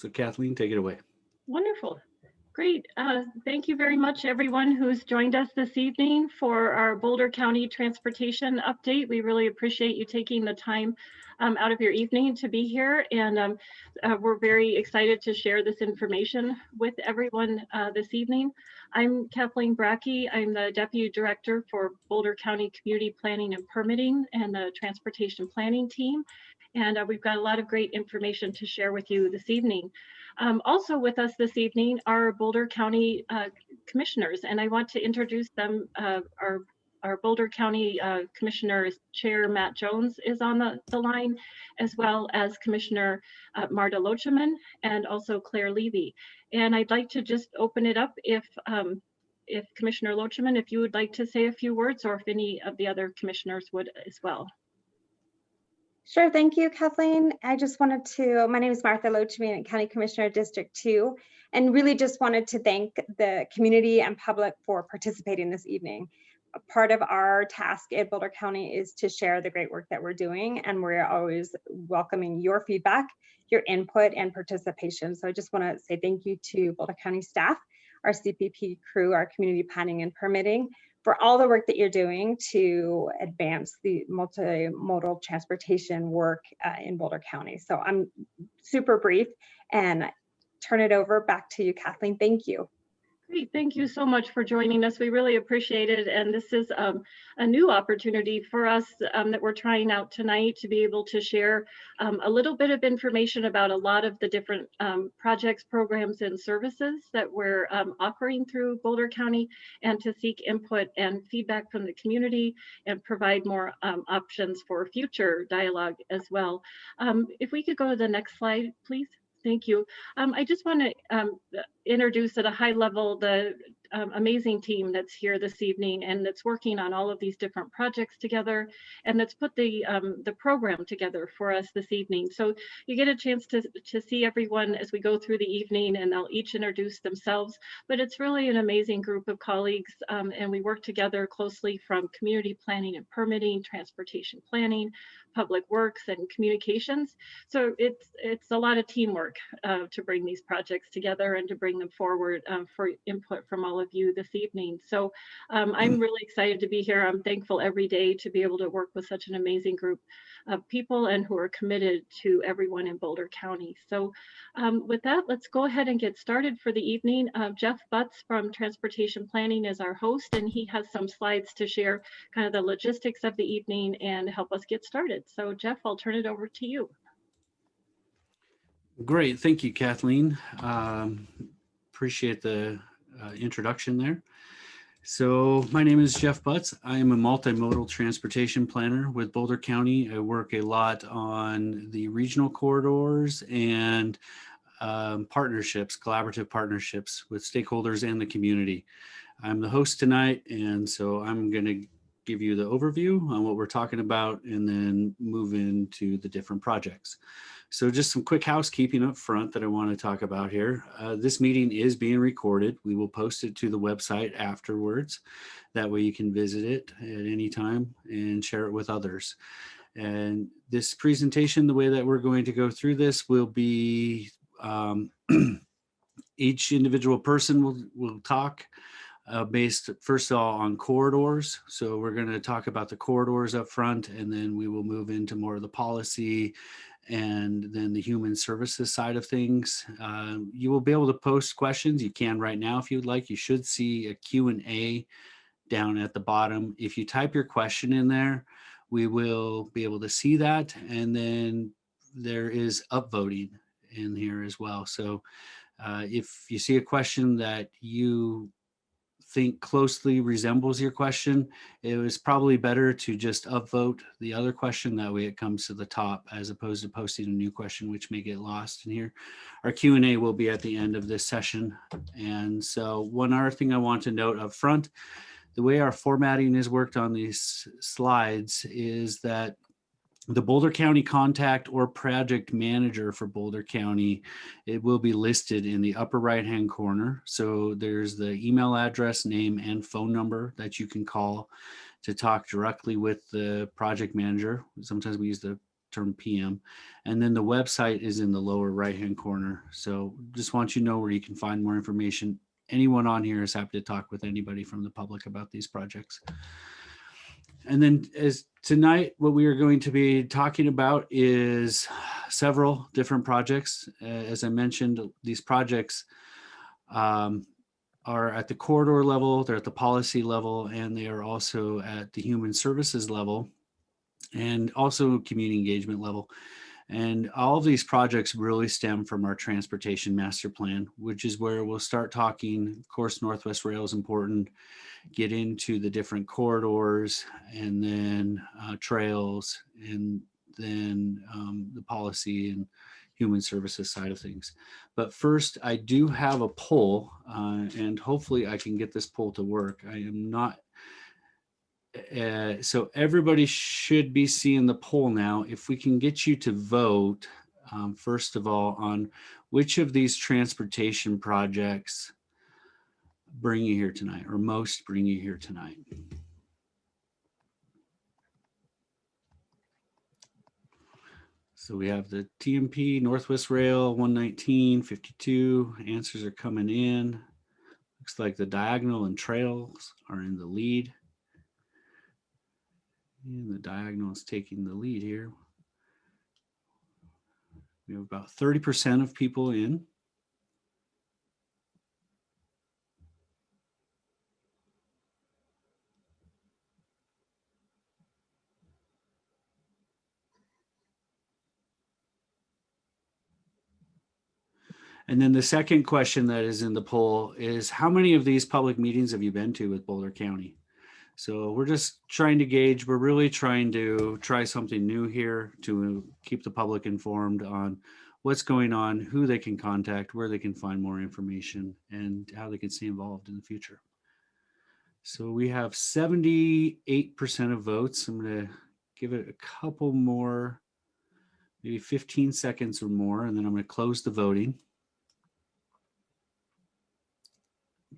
So Kathleen, take it away. Wonderful. Great. Thank you very much, everyone who's joined us this evening for our Boulder County Transportation Update. We really appreciate you taking the time out of your evening to be here. And we're very excited to share this information with everyone this evening. I'm Kathleen Brackey. I'm the Deputy Director for Boulder County Community Planning and Permitting and the Transportation Planning Team. And we've got a lot of great information to share with you this evening. Also with us this evening are Boulder County commissioners, and I want to introduce them. Our Boulder County Commissioner's Chair Matt Jones is on the line, as well as Commissioner Marta Locheman and also Claire Levy. And I'd like to just open it up if Commissioner Locheman, if you would like to say a few words, or if any of the other commissioners would as well. Sure, thank you, Kathleen. I just wanted to, my name is Martha Locheman, County Commissioner, District 2, and really just wanted to thank the community and public for participating this evening. A part of our task at Boulder County is to share the great work that we're doing, and we're always welcoming your feedback, your input, and participation. So I just want to say thank you to Boulder County staff, our CPP crew, our community planning and permitting, for all the work that you're doing to advance the multimodal transportation work in Boulder County. So I'm super brief and turn it over back to you, Kathleen. Thank you. Great, thank you so much for joining us. We really appreciate it. And this is a new opportunity for us that we're trying out tonight to be able to share a little bit of information about a lot of the different projects, programs, and services that we're offering through Boulder County, and to seek input and feedback from the community and provide more options for future dialogue as well. If we could go to the next slide, please. Thank you. I just want to introduce at a high level the amazing team that's here this evening and that's working on all of these different projects together, and that's put the program together for us this evening. So you get a chance to see everyone as we go through the evening, and they'll each introduce themselves. But it's really an amazing group of colleagues, and we work together closely from community planning and permitting, transportation planning, public works, and communications. So it's a lot of teamwork to bring these projects together and to bring them forward for input from all of you this evening. So I'm really excited to be here. I'm thankful every day to be able to work with such an amazing group of people and who are committed to everyone in Boulder County. So with that, let's go ahead and get started for the evening. Jeff Butts from Transportation Planning is our host, and he has some slides to share kind of the logistics of the evening and help us get started. So Jeff, I'll turn it over to you. Great, thank you, Kathleen. Appreciate the introduction there. So my name is Jeff Butts. I am a multimodal transportation planner with Boulder County. I work a lot on the regional corridors and partnerships, collaborative partnerships with stakeholders and the community. I'm the host tonight, and so I'm going to give you the overview on what we're talking about and then move into the different projects. So just some quick housekeeping up front that I want to talk about here. This meeting is being recorded. We will post it to the website afterwards. That way you can visit it at any time and share it with others. And this presentation, the way that we're going to go through this will be each individual person will talk based first of all on corridors. So we're going to talk about the corridors up front, and then we will move into more of the policy and then the human services side of things. You will be able to post questions. You can right now if you would like. You should see a Q&A down at the bottom. If you type your question in there, we will be able to see that. And then there is upvoting in here as well. So if you see a question that you think closely resembles your question, it was probably better to just upvote the other question. That way it comes to the top as opposed to posting a new question, which may get lost in here. Our Q&A will be at the end of this session. And so one other thing I want to note up front, the way our formatting is worked on these slides is that the Boulder County contact or project manager for Boulder County, it will be listed in the upper right-hand corner. So there's the email address, name, and phone number that you can call to talk directly with the project manager. Sometimes we use the term PM. And then the website is in the lower right-hand corner. So just want you to know where you can find more information. Anyone on here is happy to talk with anybody from the public about these projects. And then as tonight, what we are going to be talking about is several different projects. As I mentioned, these projects are at the corridor level, they're at the policy level, and they are also at the human services level, and also community engagement level. And all of these projects really stem from our transportation master plan, which is where we'll start talking. Of course, Northwest Rail is important, get into the different corridors, and then trails, and then the policy and human services side of things. But first, I do have a poll, and hopefully I can get this poll to work. I am not, so everybody should be seeing the poll now. If we can get you to vote, first of all, on which of these transportation projects bring you here tonight, or most bring you here tonight. So we have the TMP, Northwest Rail, 119, 52. Answers are coming in. Looks like the diagonal and trails are in the lead. And the diagonal is taking the lead here. We have about 30% of people in. And then the second question that is in the poll is, how many of these public meetings have you been to with Boulder County? So we're just trying to gauge, we're really trying to try something new here to keep the public informed on what's going on, who they can contact, where they can find more information, and how they can stay involved in the future. So we have 78% of votes. I'm going to give it a couple more, maybe 15 seconds or more, and then I'm going to close the voting.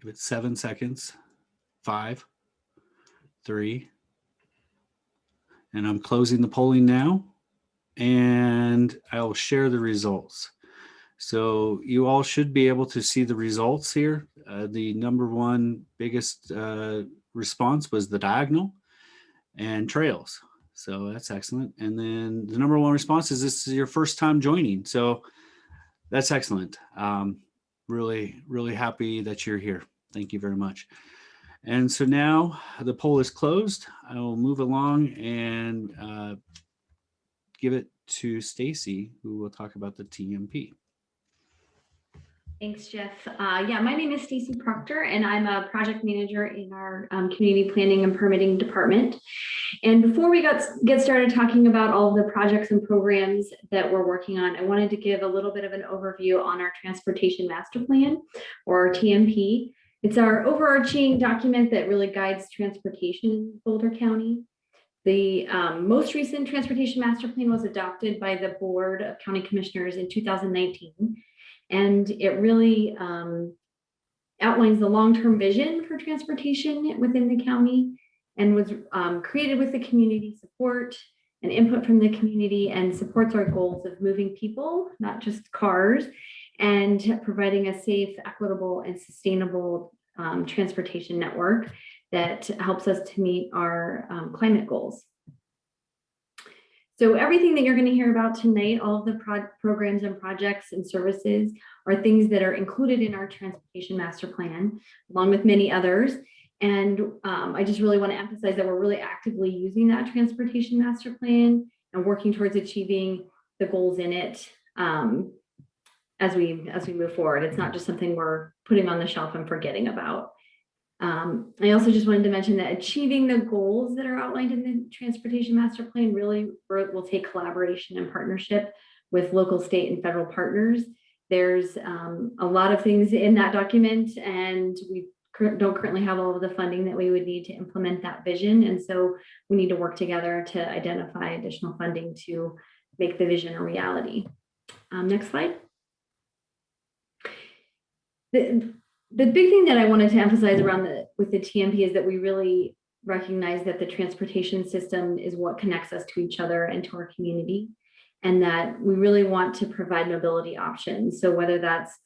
Give it 7 seconds, 5, 3, and I'm closing the polling now, and I'll share the results. So you all should be able to see the results here. The number one biggest response was the diagonal and trails. So that's excellent. And then the number one response is, this is your first time joining. So that's excellent. Really, really happy that you're here. Thank you very much. And so now the poll is closed. I will move along and give it to Stacy, who will talk about the TMP. Thanks, Jeff. Yeah, my name is Stacy Proctor, and I'm a project manager in our community planning and permitting department. And before we get started talking about all of the projects and programs that we're working on, I wanted to give a little bit of an overview on our Transportation Master Plan, or TMP. It's our overarching document that really guides transportation in Boulder County. The most recent Transportation Master Plan was adopted by the Board of County Commissioners in 2019. And it really outlines the long-term vision for transportation within the county, and was created with the community support and input from the community, and supports our goals of moving people, not just cars, and providing a safe, equitable, and sustainable transportation network that helps us to meet our climate goals. So everything that you're going to hear about tonight, all of the programs and projects and services, are things that are included in our Transportation Master Plan, along with many others. And I just really want to emphasize that we're really actively using that Transportation Master Plan and working towards achieving the goals in it as we move forward. It's not just something we're putting on the shelf and forgetting about. I also just wanted to mention that achieving the goals that are outlined in the Transportation Master Plan really will take collaboration and partnership with local, state, and federal partners. There's a lot of things in that document, and we don't currently have all of the funding that we would need to implement that vision. And so we need to work together to identify additional funding to make the vision a reality. Next slide. The big thing that I wanted to emphasize with the TMP is that we really recognize that the transportation system is what connects us to each other and to our community. and that we really want to provide mobility options. So whether that's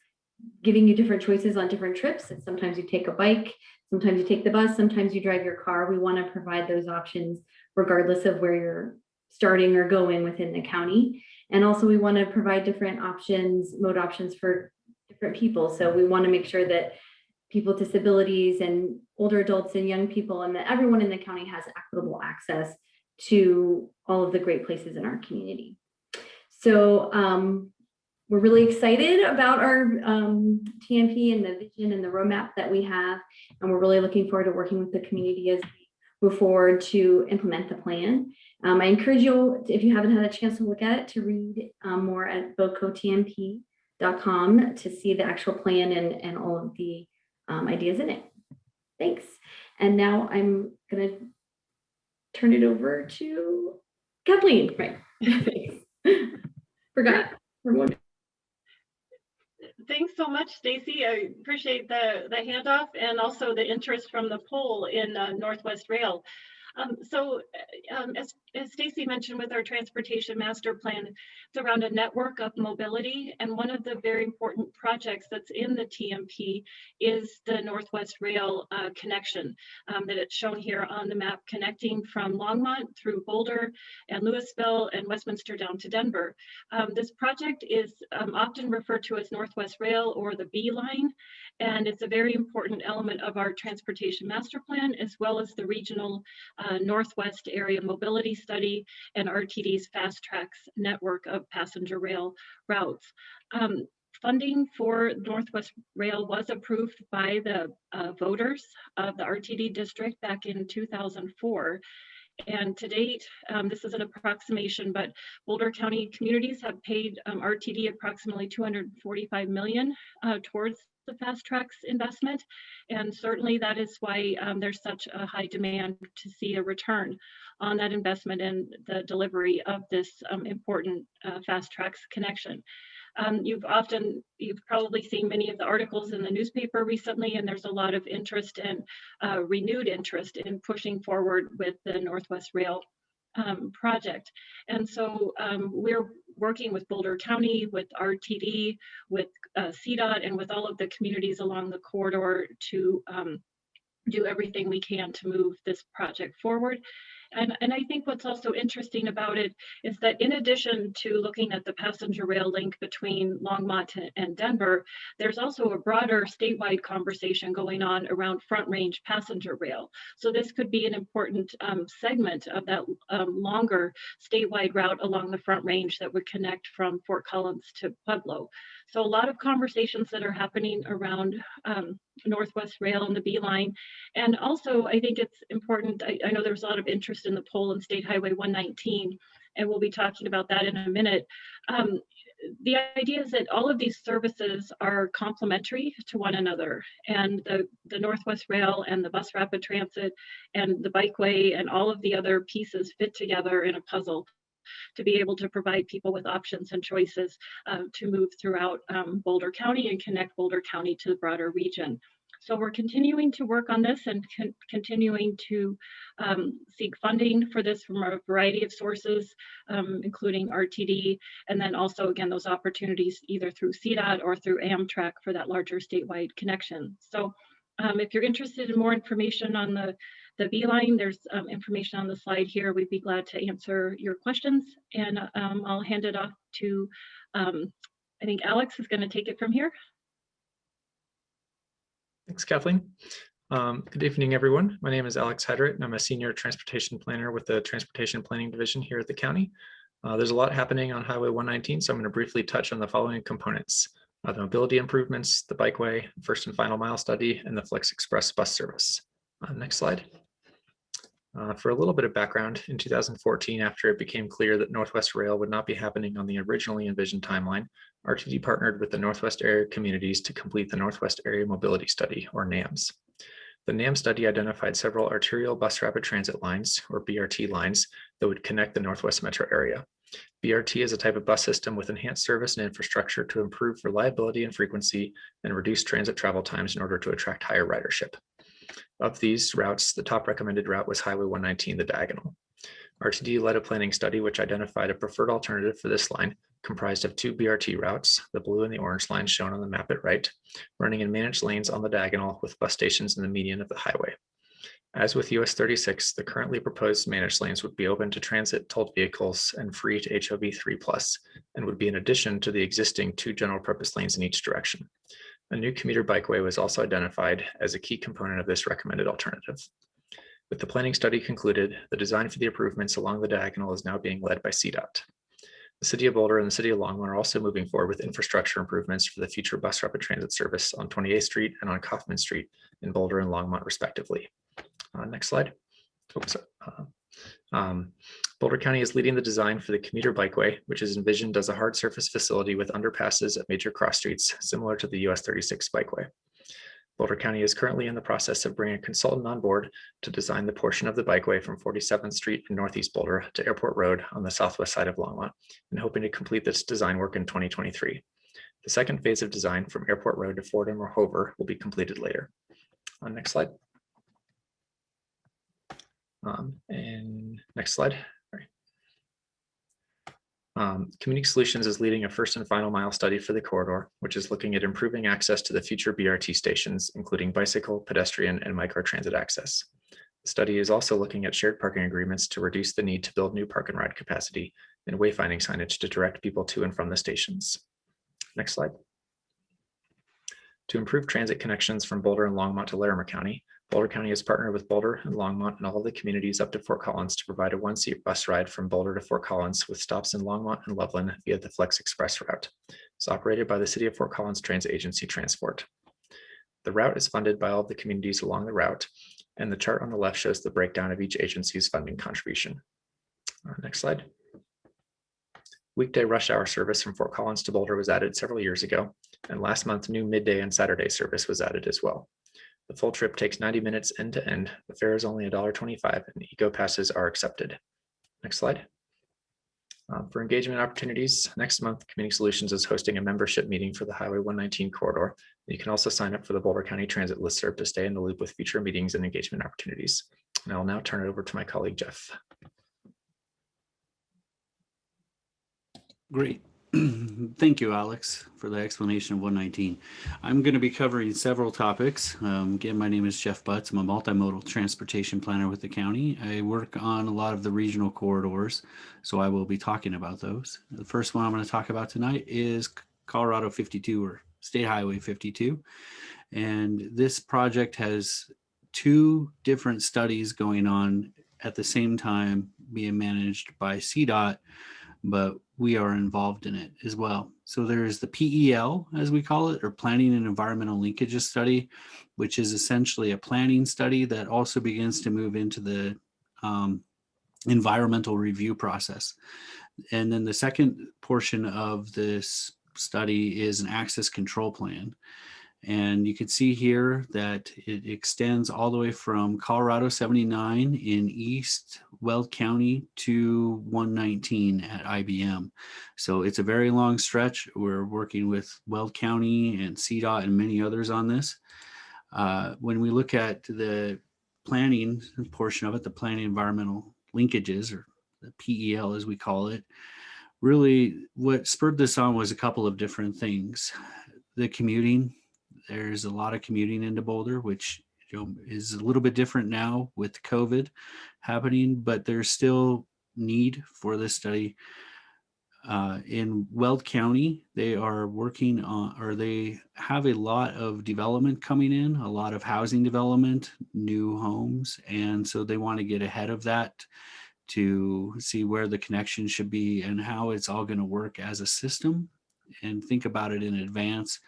giving you different choices on different trips, and sometimes you take a bike, sometimes you take the bus, sometimes you drive your car, we want to provide those options regardless of where you're starting or going within the county. And also we want to provide different options, mode options for different people. So we want to make sure that people with disabilities and older adults and young people, and that everyone in the county has equitable access to all of the great places in our community. So we're really excited about our TMP and the vision and the roadmap that we have. And we're really looking forward to working with the community as we move forward to implement the plan. I encourage you, if you haven't had a chance to look at it, to read more at bocotmp.com to see the actual plan and all of the ideas in it. Thanks. And now I'm going to turn it over to Kathleen. Right. Thanks. Forgot. Thanks so much, Stacy. I appreciate the handoff and also the interest from the poll in Northwest Rail. As Stacy mentioned, with our transportation master plan, it's around a network of mobility. And one of the very important projects that's in the TMP is the Northwest Rail connection that it's shown here on the map, connecting from Longmont through Boulder and Louisville and Westminster down to Denver. This project is often referred to as Northwest Rail or the B line. And it's a very important element of our transportation master plan, as well as the regional Northwest area mobility study and RTD's fast tracks network of passenger rail routes. Funding for Northwest Rail was approved by the voters of the RTD district back in 2004. And to date, this is an approximation, but Boulder County communities have paid RTD approximately $245 million towards the fast tracks investment. And certainly that is why there's such a high demand to see a return on that investment and the delivery of this important fast tracks connection. You've probably seen many of the articles in the newspaper recently, and there's a lot of interest and renewed interest in pushing forward with the Northwest Rail project. And so we're working with Boulder County, with RTD, with CDOT, and with all of the communities along the corridor to do everything we can to move this project forward. And I think what's also interesting about it is that in addition to looking at the passenger rail link between Longmont and Denver, there's also a broader statewide conversation going on around Front Range passenger rail. So this could be an important segment of that longer statewide route along the Front Range that would connect from Fort Collins to Pueblo. So a lot of conversations that are happening around Northwest Rail and the B line. And also, I think it's important, I know there's a lot of interest in the pole in State Highway 119, and we'll be talking about that in a minute. The idea is that all of these services are complementary to one another, and the Northwest Rail and the bus rapid transit and the bikeway and all of the other pieces fit together in a puzzle to be able to provide people with options and choices to move throughout Boulder County and connect Boulder County to the broader region. So we're continuing to work on this and continuing to seek funding for this from a variety of sources, including RTD, and then also, again, those opportunities either through CDOT or through Amtrak for that larger statewide connection. So if you're interested in more information on the B line, there's information on the slide here. We'd be glad to answer your questions, and I'll hand it off to, I think Alex is going to take it from here. Thanks, Kathleen. Good evening, everyone. My name is Alex Hedritt, and I'm a senior transportation planner with the Transportation Planning Division here at the county. There's a lot happening on Highway 119, so I'm going to briefly touch on the following components: the mobility improvements, the bikeway, first and final mile study, and the Flex Express bus service. Next slide. For a little bit of background, in 2014, after it became clear that Northwest Rail would not be happening on the originally envisioned timeline, RTD partnered with the Northwest area communities to complete the Northwest Area Mobility Study, or NAMS. The NAMS study identified several arterial bus rapid transit lines, or BRT lines, that would connect the Northwest metro area. BRT is a type of bus system with enhanced service and infrastructure to improve reliability and frequency and reduce transit travel times in order to attract higher ridership. Of these routes, the top recommended route was Highway 119, the diagonal. RTD led a planning study which identified a preferred alternative for this line, comprised of 2 BRT routes, the blue and the orange lines shown on the map at right, running in managed lanes on the diagonal with bus stations in the median of the highway. As with US 36, the currently proposed managed lanes would be open to transit, tolled vehicles, and free to HOV 3+, and would be in addition to the existing 2 general purpose lanes in each direction. A new commuter bikeway was also identified as a key component of this recommended alternative. With the planning study concluded, the design for the improvements along the diagonal is now being led by CDOT. The City of Boulder and the City of Longmont are also moving forward with infrastructure improvements for the future bus rapid transit service on 28th Street and on Kaufman Street in Boulder and Longmont, respectively. Next slide. Oops. Boulder County is leading the design for the Commuter Bikeway, which is envisioned as a hard surface facility with underpasses at major cross streets, similar to the US 36 Bikeway. Boulder County is currently in the process of bringing a consultant on board to design the portion of the bikeway from 47th Street in Northeast Boulder to Airport Road on the southwest side of Longmont, and hoping to complete this design work in 2023. The second phase of design from Airport Road to Fordham or Hover will be completed later. Next slide. And next slide. Community Solutions is leading a first and final mile study for the corridor, which is looking at improving access to the future BRT stations, including bicycle, pedestrian, and microtransit access. The study is also looking at shared parking agreements to reduce the need to build new park and ride capacity and wayfinding signage to direct people to and from the stations. Next slide. To improve transit connections from Boulder and Longmont to Larimer County, Boulder County has partnered with Boulder and Longmont and all of the communities up to Fort Collins to provide a 1-seat bus ride from Boulder to Fort Collins with stops in Longmont and Loveland via the Flex Express route. It's operated by the City of Fort Collins Transit Agency Transport. The route is funded by all of the communities along the route, and the chart on the left shows the breakdown of each agency's funding contribution. Next slide. Weekday rush hour service from Fort Collins to Boulder was added several years ago, and last month new midday and Saturday service was added as well. The full trip takes 90 minutes end to end. The fare is only $1.25 and eco passes are accepted. Next slide. For engagement opportunities, next month, Community Solutions is hosting a membership meeting for the Highway 119 corridor. You can also sign up for the Boulder County Transit listserv to stay in the loop with future meetings and engagement opportunities. And I'll now turn it over to my colleague, Jeff. Great. Thank you, Alex, for the explanation of 119. I'm going to be covering several topics. Again, my name is Jeff Butts. I'm a multimodal transportation planner with the county. I work on a lot of the regional corridors, so I will be talking about those. The first one I'm going to talk about tonight is Colorado 52 or State Highway 52. And this project has 2 different studies going on at the same time being managed by CDOT, but we are involved in it as well. So there's the PEL, as we call it, or Planning and Environmental Linkages Study, which is essentially a planning study that also begins to move into the environmental review process. And then the second portion of this study is an access control plan. And you can see here that it extends all the way from Colorado 79 in East Weld County to 119 at IBM. So it's a very long stretch. We're working with Weld County and CDOT and many others on this. When we look at the planning portion of it, the planning environmental linkages, or the PEL as we call it, really what spurred this on was a couple of different things. The commuting. There's a lot of commuting into Boulder, which is a little bit different now with COVID happening, but there's still need for this study. In Weld County, they are working on, or they have a lot of development coming in, a lot of housing development, new homes, and so they want to get ahead of that to see where the connection should be and how it's all going to work as a system and think about it in advance.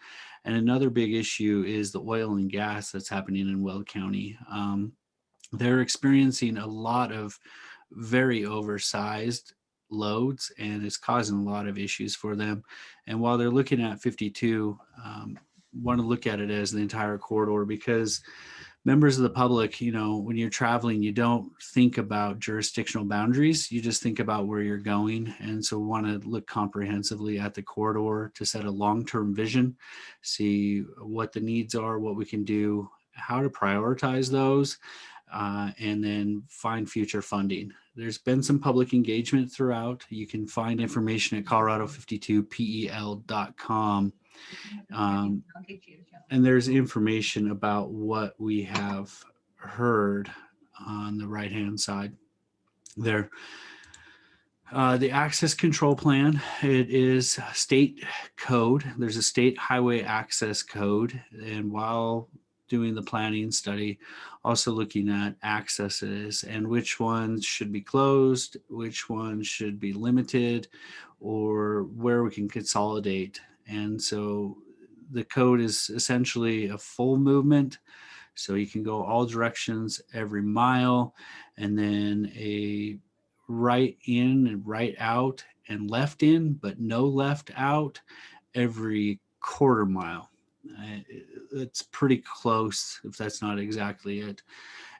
And another big issue is the oil and gas that's happening in Weld County. They're experiencing a lot of very oversized loads, and it's causing a lot of issues for them. And while they're looking at 52, want to look at it as the entire corridor, because members of the public, when you're traveling, you don't think about jurisdictional boundaries. You just think about where you're going. And so want to look comprehensively at the corridor to set a long-term vision, see what the needs are, what we can do, how to prioritize those, and then find future funding. There's been some public engagement throughout. You can find information at colorado52pel.com. And there's information about what we have heard on the right-hand side there. The access control plan, it is state code. There's a state highway access code. And while doing the planning study, also looking at accesses and which ones should be closed, which ones should be limited, or where we can consolidate. And so the code is essentially a full movement. So you can go all directions every mile, and then a right in and right out and left in, but no left out every quarter mile. It's pretty close, if that's not exactly it.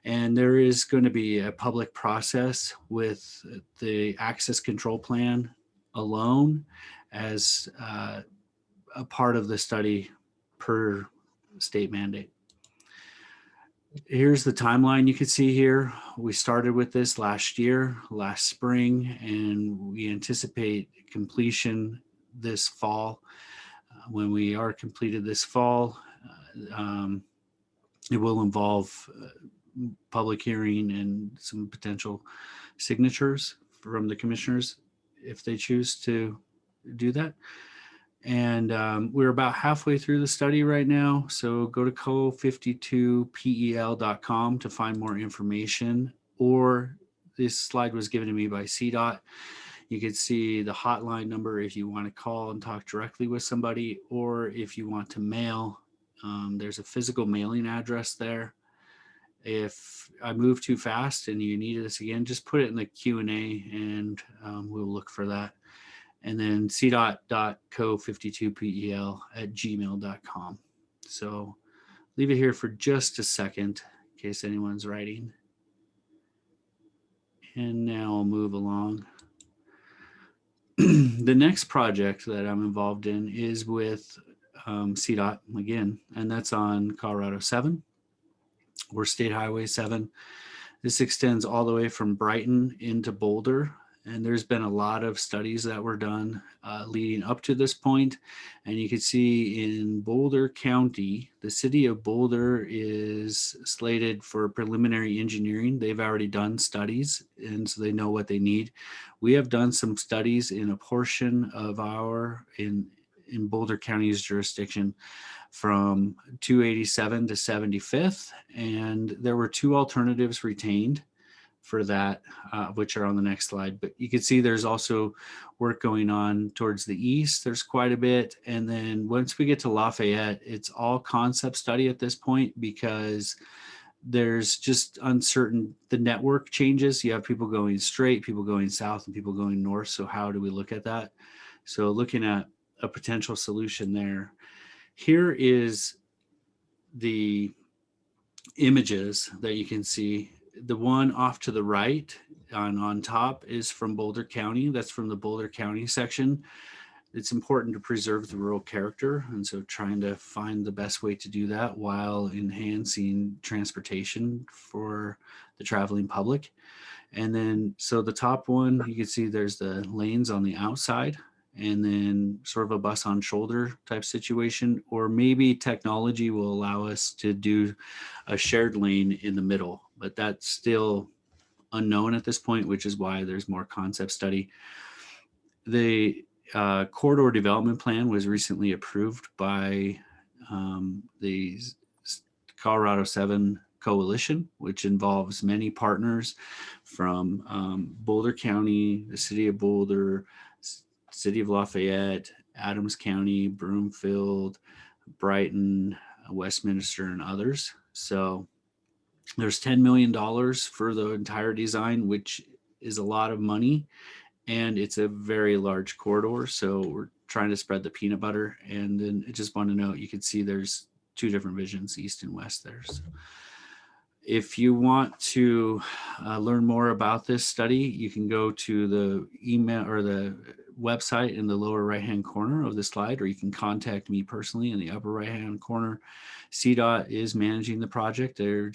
And there is going to be a public process with the access control plan alone as a part of the study per state mandate. Here's the timeline you can see here. We started with this last spring, and we anticipate completion this fall. When we are completed this fall, it will involve public hearing and some potential signatures from the commissioners if they choose to do that. And we're about halfway through the study right now. So go to co52pel.com to find more information, or this slide was given to me by CDOT. You can see the hotline number if you want to call and talk directly with somebody, or if you want to mail, there's a physical mailing address there. If I move too fast and you need this again, just put it in the Q&A and we'll look for that. And then cdot.co52pel@gmail.com. So leave it here for just a second in case anyone's writing. And now I'll move along. The next project that I'm involved in is with CDOT again, and that's on Colorado 7 or State Highway 7. This extends all the way from Brighton into Boulder. And there's been a lot of studies that were done leading up to this point. And you can see in Boulder County, the city of Boulder is slated for preliminary engineering. They've already done studies, and so they know what they need. We have done some studies in a portion of in Boulder County's jurisdiction from 287 to 75th. And there were two alternatives retained for that, which are on the next slide. But you can see there's also work going on towards the east. There's quite a bit. And then once we get to Lafayette, it's all concept study at this point, because there's just uncertain, the network changes. You have people going straight, people going south, and people going north. So how do we look at that? So looking at a potential solution there. Here is the images that you can see. The one off to the right on top is from Boulder County. That's from the Boulder County section. It's important to preserve the rural character, and so trying to find the best way to do that while enhancing transportation for the traveling public. And then, so the top one, you can see there's the lanes on the outside, and then sort of a bus on shoulder type situation, or maybe technology will allow us to do a shared lane in the middle, but that's still unknown at this point, which is why there's more concept study. The corridor development plan was recently approved by the Colorado 7 Coalition, which involves many partners from Boulder County, the city of Boulder, City of Lafayette, Adams County, Broomfield, Brighton, Westminster, and others. So there's $10 million for the entire design, which is a lot of money, and it's a very large corridor. So we're trying to spread the peanut butter. And then I just want to note, you can see there's two different visions, east and west there. So if you want to learn more about this study, you can go to the email or the website in the lower right-hand corner of the slide, or you can contact me personally in the upper right-hand corner. CDOT is managing the project. We're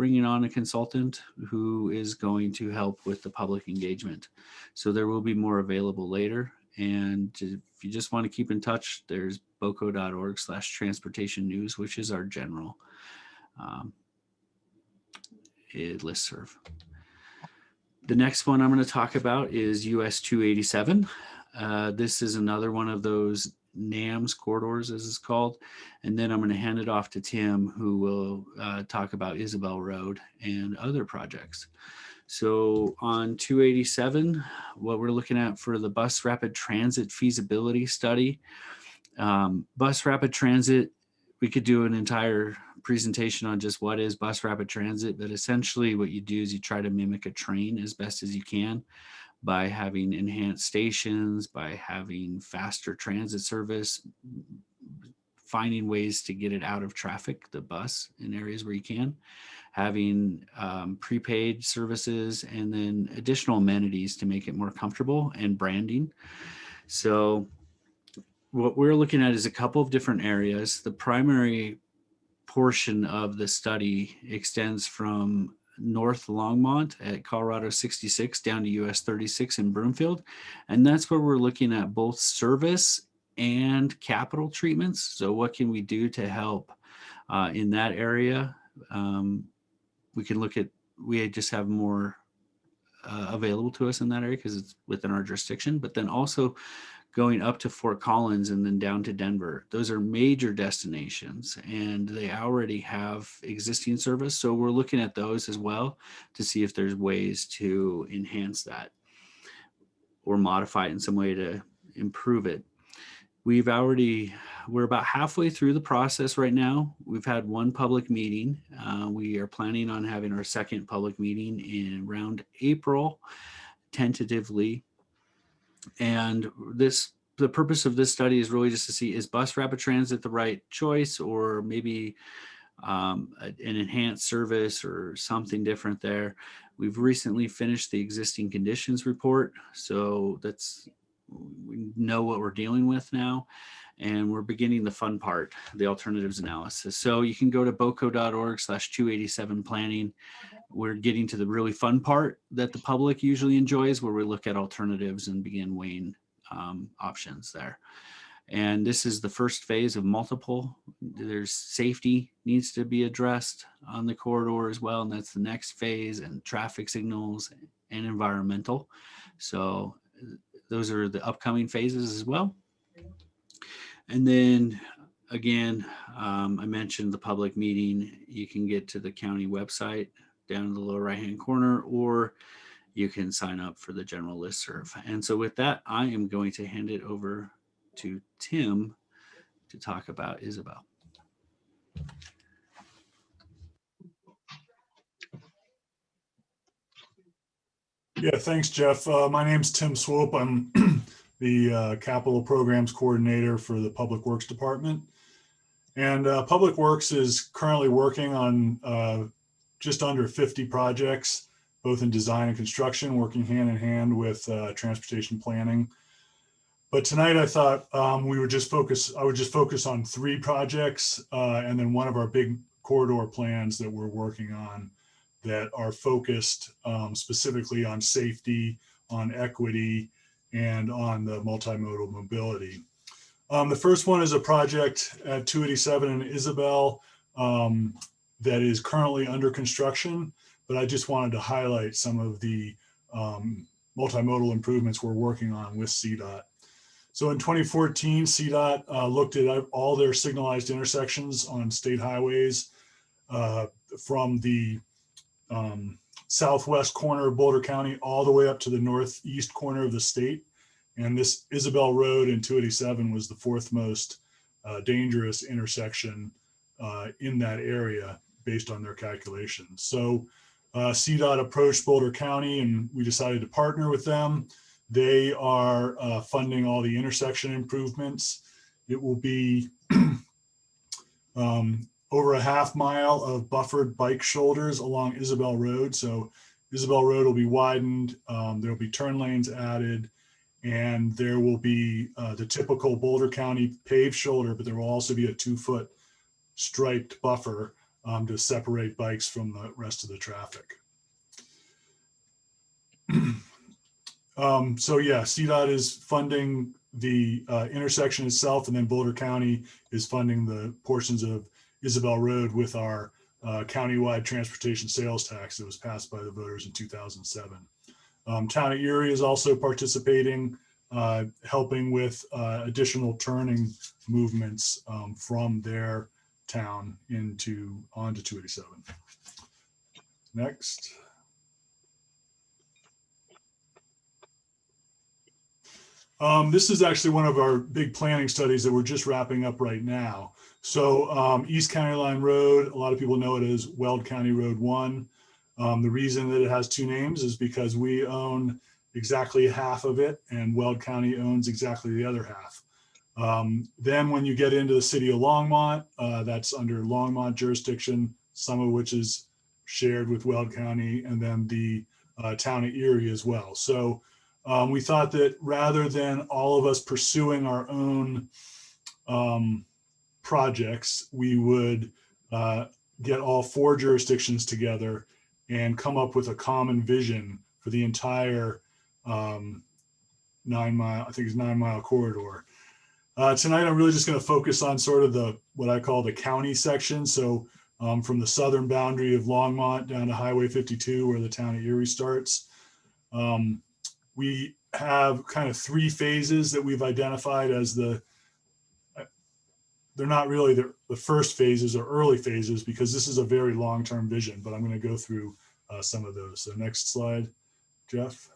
bringing on a consultant who is going to help with the public engagement. So there will be more available later. And if you just want to keep in touch, there's boco.org/transportation news, which is our general listserv. The next one I'm going to talk about is US 287. This is another one of those NAMS corridors, as it's called. And then I'm going to hand it off to Tim, who will talk about Isabel Road and other projects. So on 287, what we're looking at for the bus rapid transit feasibility study, bus rapid transit, we could do an entire presentation on just what is bus rapid transit, but essentially what you do is you try to mimic a train as best as you can by having enhanced stations, by having faster transit service, finding ways to get it out of traffic, the bus, in areas where you can, having prepaid services, and then additional amenities to make it more comfortable, and branding. So what we're looking at is a couple of different areas. The primary portion of the study extends from North Longmont at Colorado 66 down to US 36 in Broomfield. And that's where we're looking at both service and capital treatments. So what can we do to help in that area? We can look at, we just have more available to us in that area because it's within our jurisdiction, but then also going up to Fort Collins and then down to Denver. Those are major destinations and they already have existing service. So we're looking at those as well to see if there's ways to enhance that or modify it in some way to improve it. We're about halfway through the process right now. We've had one public meeting. We are planning on having our second public meeting in around April, tentatively. And the purpose of this study is really just to see, is bus rapid transit the right choice, or maybe an enhanced service or something different there. We've recently finished the existing conditions report. So we know what we're dealing with now. And we're beginning the fun part, the alternatives analysis. So you can go to boco.org/287 planning. We're getting to the really fun part that the public usually enjoys, where we look at alternatives and begin weighing options there. And this is the first phase of multiple. There's safety needs to be addressed on the corridor as well. And that's the next phase, and traffic signals and environmental. So those are the upcoming phases as well. And then again, I mentioned the public meeting. You can get to the county website down in the lower right-hand corner, or you can sign up for the general listserv. And so with that, I am going to hand it over to Tim to talk about Isabel. Yeah, thanks, Jeff. My name's Tim Swope. I'm the Capital Programs Coordinator for the Public Works Department. And Public Works is currently working on just under 50 projects, both in design and construction, working hand in hand with transportation planning. But tonight I thought I would just focus on 3 projects and then one of our big corridor plans that we're working on that are focused specifically on safety, on equity, and on the multimodal mobility. The first one is a project at 287 in Isabel that is currently under construction, but I just wanted to highlight some of the multimodal improvements we're working on with CDOT. So in 2014, CDOT looked at all their signalized intersections on state highways from the southwest corner of Boulder County all the way up to the northeast corner of the state. And this Isabel Road in 287 was the 4th most dangerous intersection in that area based on their calculations. So CDOT approached Boulder County and we decided to partner with them. They are funding all the intersection improvements. It will be over a half mile of buffered bike shoulders along Isabel Road. So Isabel Road will be widened. There'll be turn lanes added, and there will be the typical Boulder County paved shoulder, but there will also be a 2-foot striped buffer to separate bikes from the rest of the traffic. So yeah, CDOT is funding the intersection itself, and then Boulder County is funding the portions of Isabel Road with our countywide transportation sales tax that was passed by the voters in 2007. Town of Erie is also participating, helping with additional turning movements from their town onto 287. Next. This is actually one of our big planning studies that we're just wrapping up right now. So East County Line Road, a lot of people know it as Weld County Road 1. The reason that it has two names is because we own exactly half of it and Weld County owns exactly the other half. Then when you get into the city of Longmont, that's under Longmont jurisdiction, some of which is shared with Weld County, and then the town of Erie as well. So we thought that rather than all of us pursuing our own projects, we would get all four jurisdictions together and come up with a common vision for the entire 9 mile, I think it's 9 mile corridor. Tonight, I'm really just going to focus on sort of what I call the county section. So from the southern boundary of Longmont down to Highway 52, where the town of Erie starts. We have kind of three phases that we've identified as they're not really the first phases or early phases, because this is a very long-term vision, but I'm going to go through some of those. So next slide, Jeff.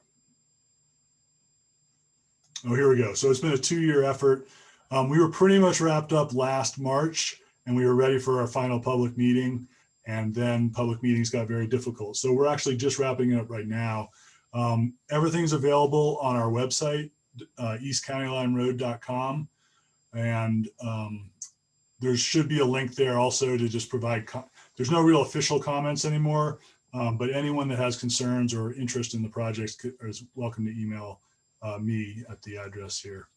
Oh, here we go. So it's been a 2-year effort. We were pretty much wrapped up last March and we were ready for our final public meeting, and then public meetings got very difficult. So we're actually just wrapping it up right now. Everything's available on our website, eastcountylineroad.com. And there should be a link there also to just provide, there's no real official comments anymore, but anyone that has concerns or interest in the project is welcome to email me at the address here.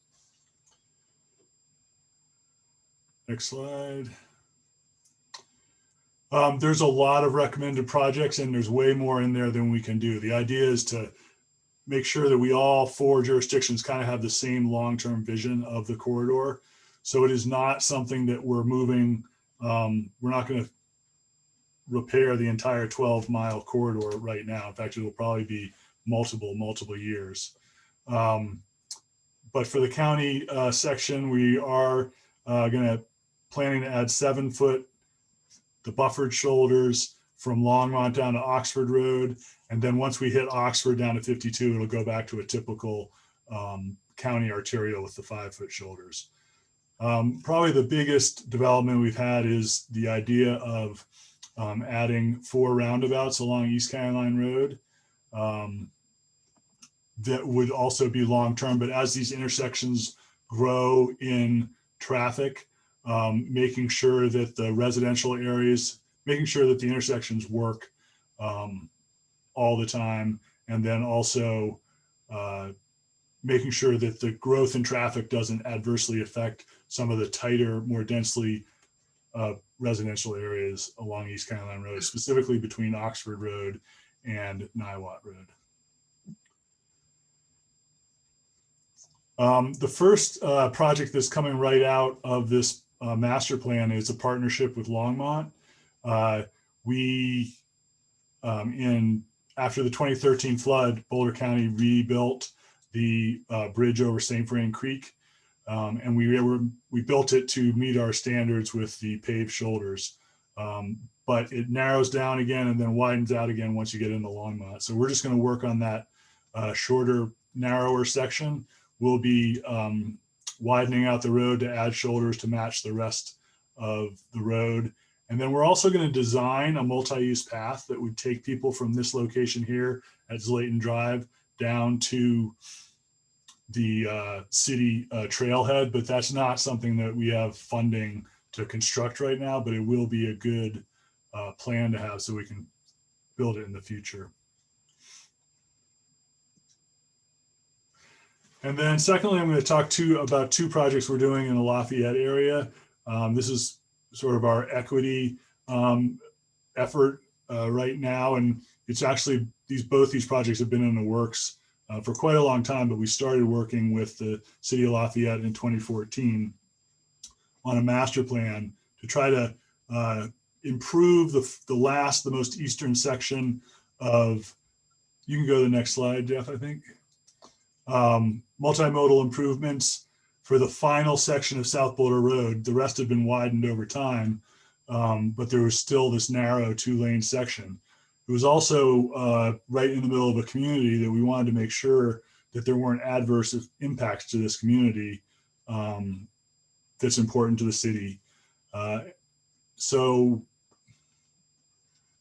Next slide. There's a lot of recommended projects and there's way more in there than we can do. The idea is to make sure that we all four jurisdictions kind of have the same long-term vision of the corridor. So it is not something that we're moving. We're not going to repair the entire 12-mile corridor right now. In fact, it will probably be multiple years. But for the county section, we are planning to add 7-foot, the buffered shoulders from Longmont down to Oxford Road. And then once we hit Oxford down to 52, it'll go back to a typical county arterial with the 5-foot shoulders. Probably the biggest development we've had is the idea of adding 4 roundabouts along East County Line Road. That would also be long-term, but as these intersections grow in traffic, making sure that the residential areas, making sure that the intersections work all the time, and then also making sure that the growth in traffic doesn't adversely affect some of the tighter, more densely residential areas along East County Line Road, specifically between Oxford Road and Niwot Road. The first project that's coming right out of this master plan is a partnership with Longmont. After the 2013 flood, Boulder County rebuilt the bridge over St. Vrain Creek, and we built it to meet our standards with the paved shoulders. But it narrows down again and then widens out again once you get into Longmont. So we're just going to work on that shorter, narrower section. We'll be widening out the road to add shoulders to match the rest of the road. And then we're also going to design a multi-use path that would take people from this location here at Zlayton Drive down to the city trailhead, but that's not something that we have funding to construct right now, but it will be a good plan to have so we can build it in the future. And then secondly, I'm going to talk about 2 projects we're doing in the Lafayette area. This is sort of our equity effort right now, and it's actually both these projects have been in the works for quite a long time, but we started working with the City of Lafayette in 2014 on a master plan to try to improve the most eastern section of, you can go to the next slide, Jeff, I think. Multimodal improvements for the final section of South Boulder Road. The rest have been widened over time, but there was still this narrow 2-lane section. It was also right in the middle of a community that we wanted to make sure that there weren't adverse impacts to this community that's important to the city. So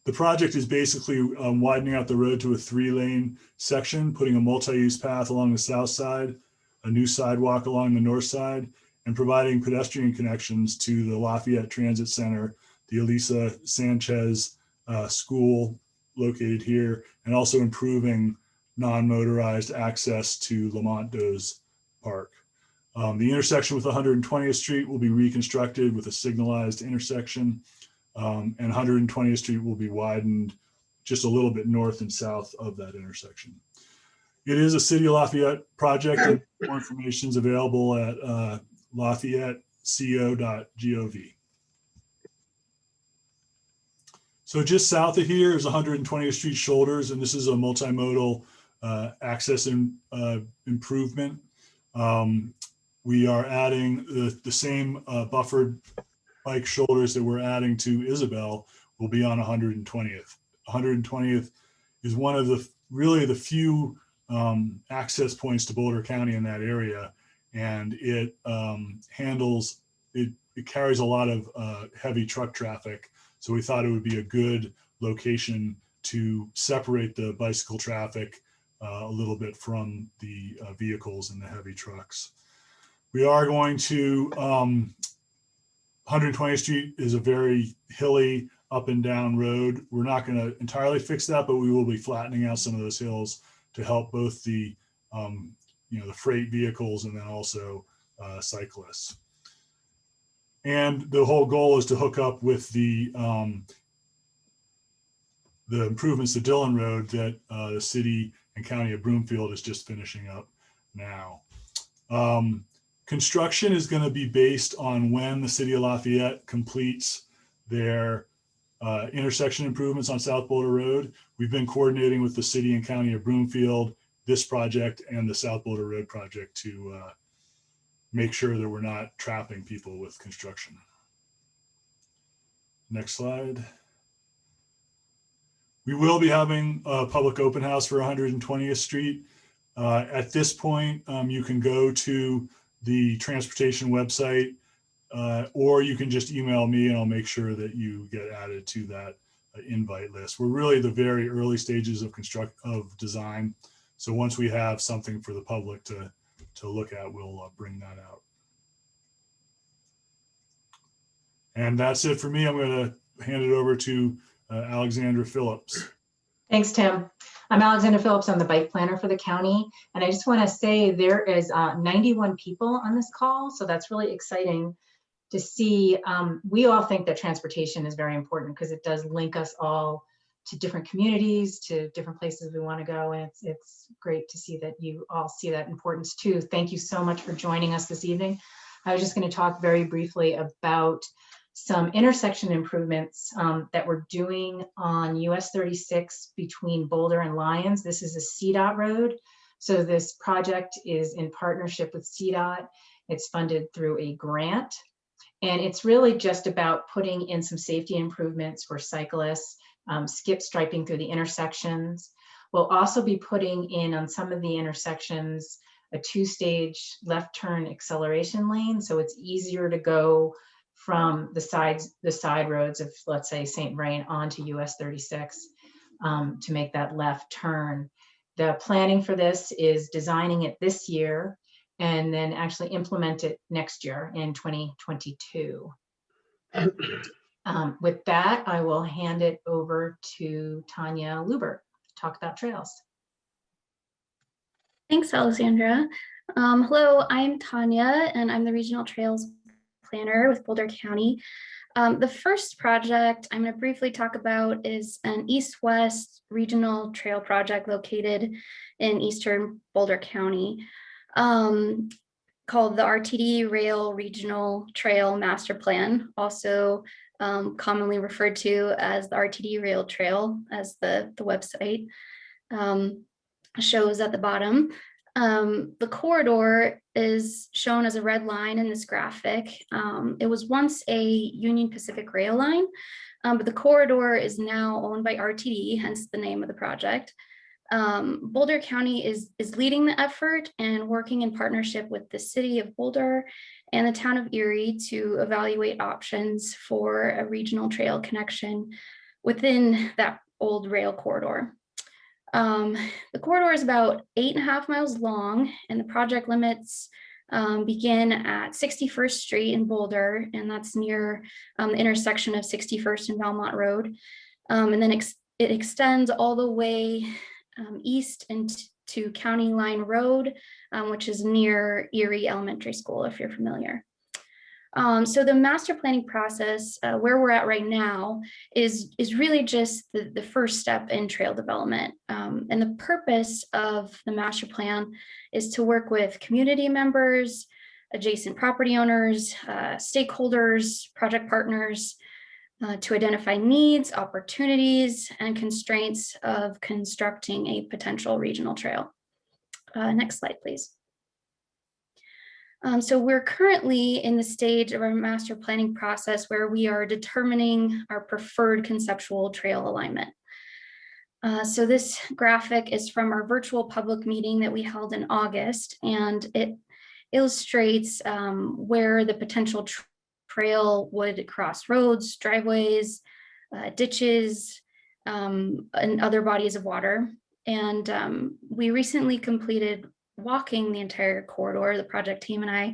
the project is basically widening out the road to a 3-lane section, putting a multi-use path along the south side, a new sidewalk along the north side, and providing pedestrian connections to the Lafayette Transit Center, the Elisa Sanchez School located here, and also improving non-motorized access to Lamont Doe's Park. The intersection with 120th Street will be reconstructed with a signalized intersection, and 120th Street will be widened just a little bit north and south of that intersection. It is a City of Lafayette project, and more information is available at lafayetteco.gov. So just south of here is 120th Street Shoulders, and this is a multimodal access improvement. We are adding the same buffered bike shoulders that we're adding to Isabel will be on 120th. 120th is one of the really the few access points to Boulder County in that area, and it carries a lot of heavy truck traffic. So we thought it would be a good location to separate the bicycle traffic a little bit from the vehicles and the heavy trucks. We are going to 120th Street is a very hilly up and down road. We're not going to entirely fix that, but we will be flattening out some of those hills to help both the the freight vehicles and then also cyclists. And the whole goal is to hook up with the improvements to Dillon Road that the city and county of Broomfield is just finishing up now. Construction is going to be based on when the City of Lafayette completes their intersection improvements on South Boulder Road. We've been coordinating with the city and county of Broomfield, this project and the South Boulder Road project to make sure that we're not trapping people with construction. Next slide. We will be having a public open house for 120th Street. At this point, you can go to the transportation website, or you can just email me and I'll make sure that you get added to that invite list. We're really the very early stages of design. So once we have something for the public to look at, we'll bring that out. And that's it for me. I'm going to hand it over to Alexandra Phillips. Thanks, Tim. I'm Alexandra Phillips. I'm the bike planner for the county. And I just want to say there is 91 people on this call. So that's really exciting to see. We all think that transportation is very important because it does link us all to different communities, to different places we want to go. And it's great to see that you all see that importance too. Thank you so much for joining us this evening. I was just going to talk very briefly about some intersection improvements that we're doing on US 36 between Boulder and Lyons. This is a CDOT road. So this project is in partnership with CDOT. It's funded through a grant. And it's really just about putting in some safety improvements for cyclists, skip striping through the intersections. We'll also be putting in on some of the intersections a 2-stage left turn acceleration lane. So it's easier to go from the side roads of, let's say, St. Vrain onto US 36 to make that left turn. The planning for this is designing it this year and then actually implement it next year in 2022. With that, I will hand it over to Tanya Lubert to talk about trails. Thanks, Alexandra. Hello, I'm Tanya, and I'm the Regional Trails Planner with Boulder County. The first project I'm going to briefly talk about is an east-west regional trail project located in eastern Boulder County, called the RTD Rail Regional Trail Master Plan, also commonly referred to as the RTD Rail Trail, as the website shows at the bottom. The corridor is shown as a red line in this graphic. It was once a Union Pacific rail line, but the corridor is now owned by RTD, hence the name of the project. Boulder County is leading the effort and working in partnership with the city of Boulder and the town of Erie to evaluate options for a regional trail connection within that old rail corridor. The corridor is about 8.5 miles long, and the project limits begin at 61st Street in Boulder, and that's near the intersection of 61st and Belmont Road. And then it extends all the way east into County Line Road, which is near Erie Elementary School, if you're familiar. So the master planning process, where we're at right now, is really just the first step in trail development. And the purpose of the master plan is to work with community members, adjacent property owners, stakeholders, project partners, to identify needs, opportunities, and constraints of constructing a potential regional trail. Next slide, please. So we're currently in the stage of our master planning process where we are determining our preferred conceptual trail alignment. So this graphic is from our virtual public meeting that we held in August, and it illustrates where the potential trail would cross roads, driveways, ditches, and other bodies of water. And we recently completed walking the entire corridor, the project team and I,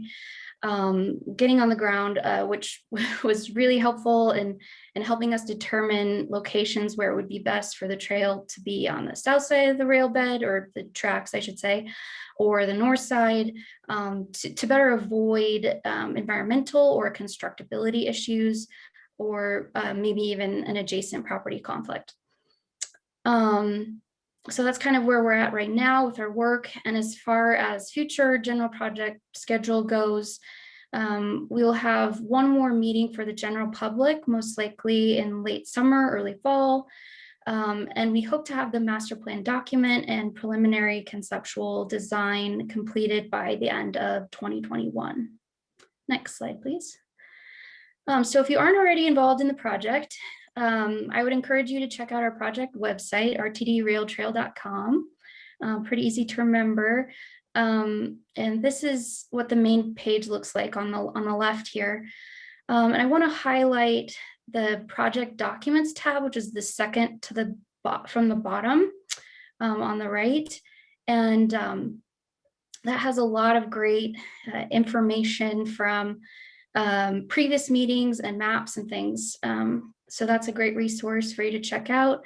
getting on the ground, which was really helpful in helping us determine locations where it would be best for the trail to be on the south side of the rail bed, or the tracks, I should say, or the north side, to better avoid environmental or constructability issues, or maybe even an adjacent property conflict. So that's kind of where we're at right now with our work. And as far as future general project schedule goes, we will have one more meeting for the general public, most likely in late summer, early fall. And we hope to have the master plan document and preliminary conceptual design completed by the end of 2021. Next slide, please. So if you aren't already involved in the project, I would encourage you to check out our project website, rtdrailtrail.com. Pretty easy to remember. And this is what the main page looks like on the left here. And I want to highlight the project documents tab, which is the second to the from the bottom on the right. And that has a lot of great information from previous meetings and maps and things. So that's a great resource for you to check out.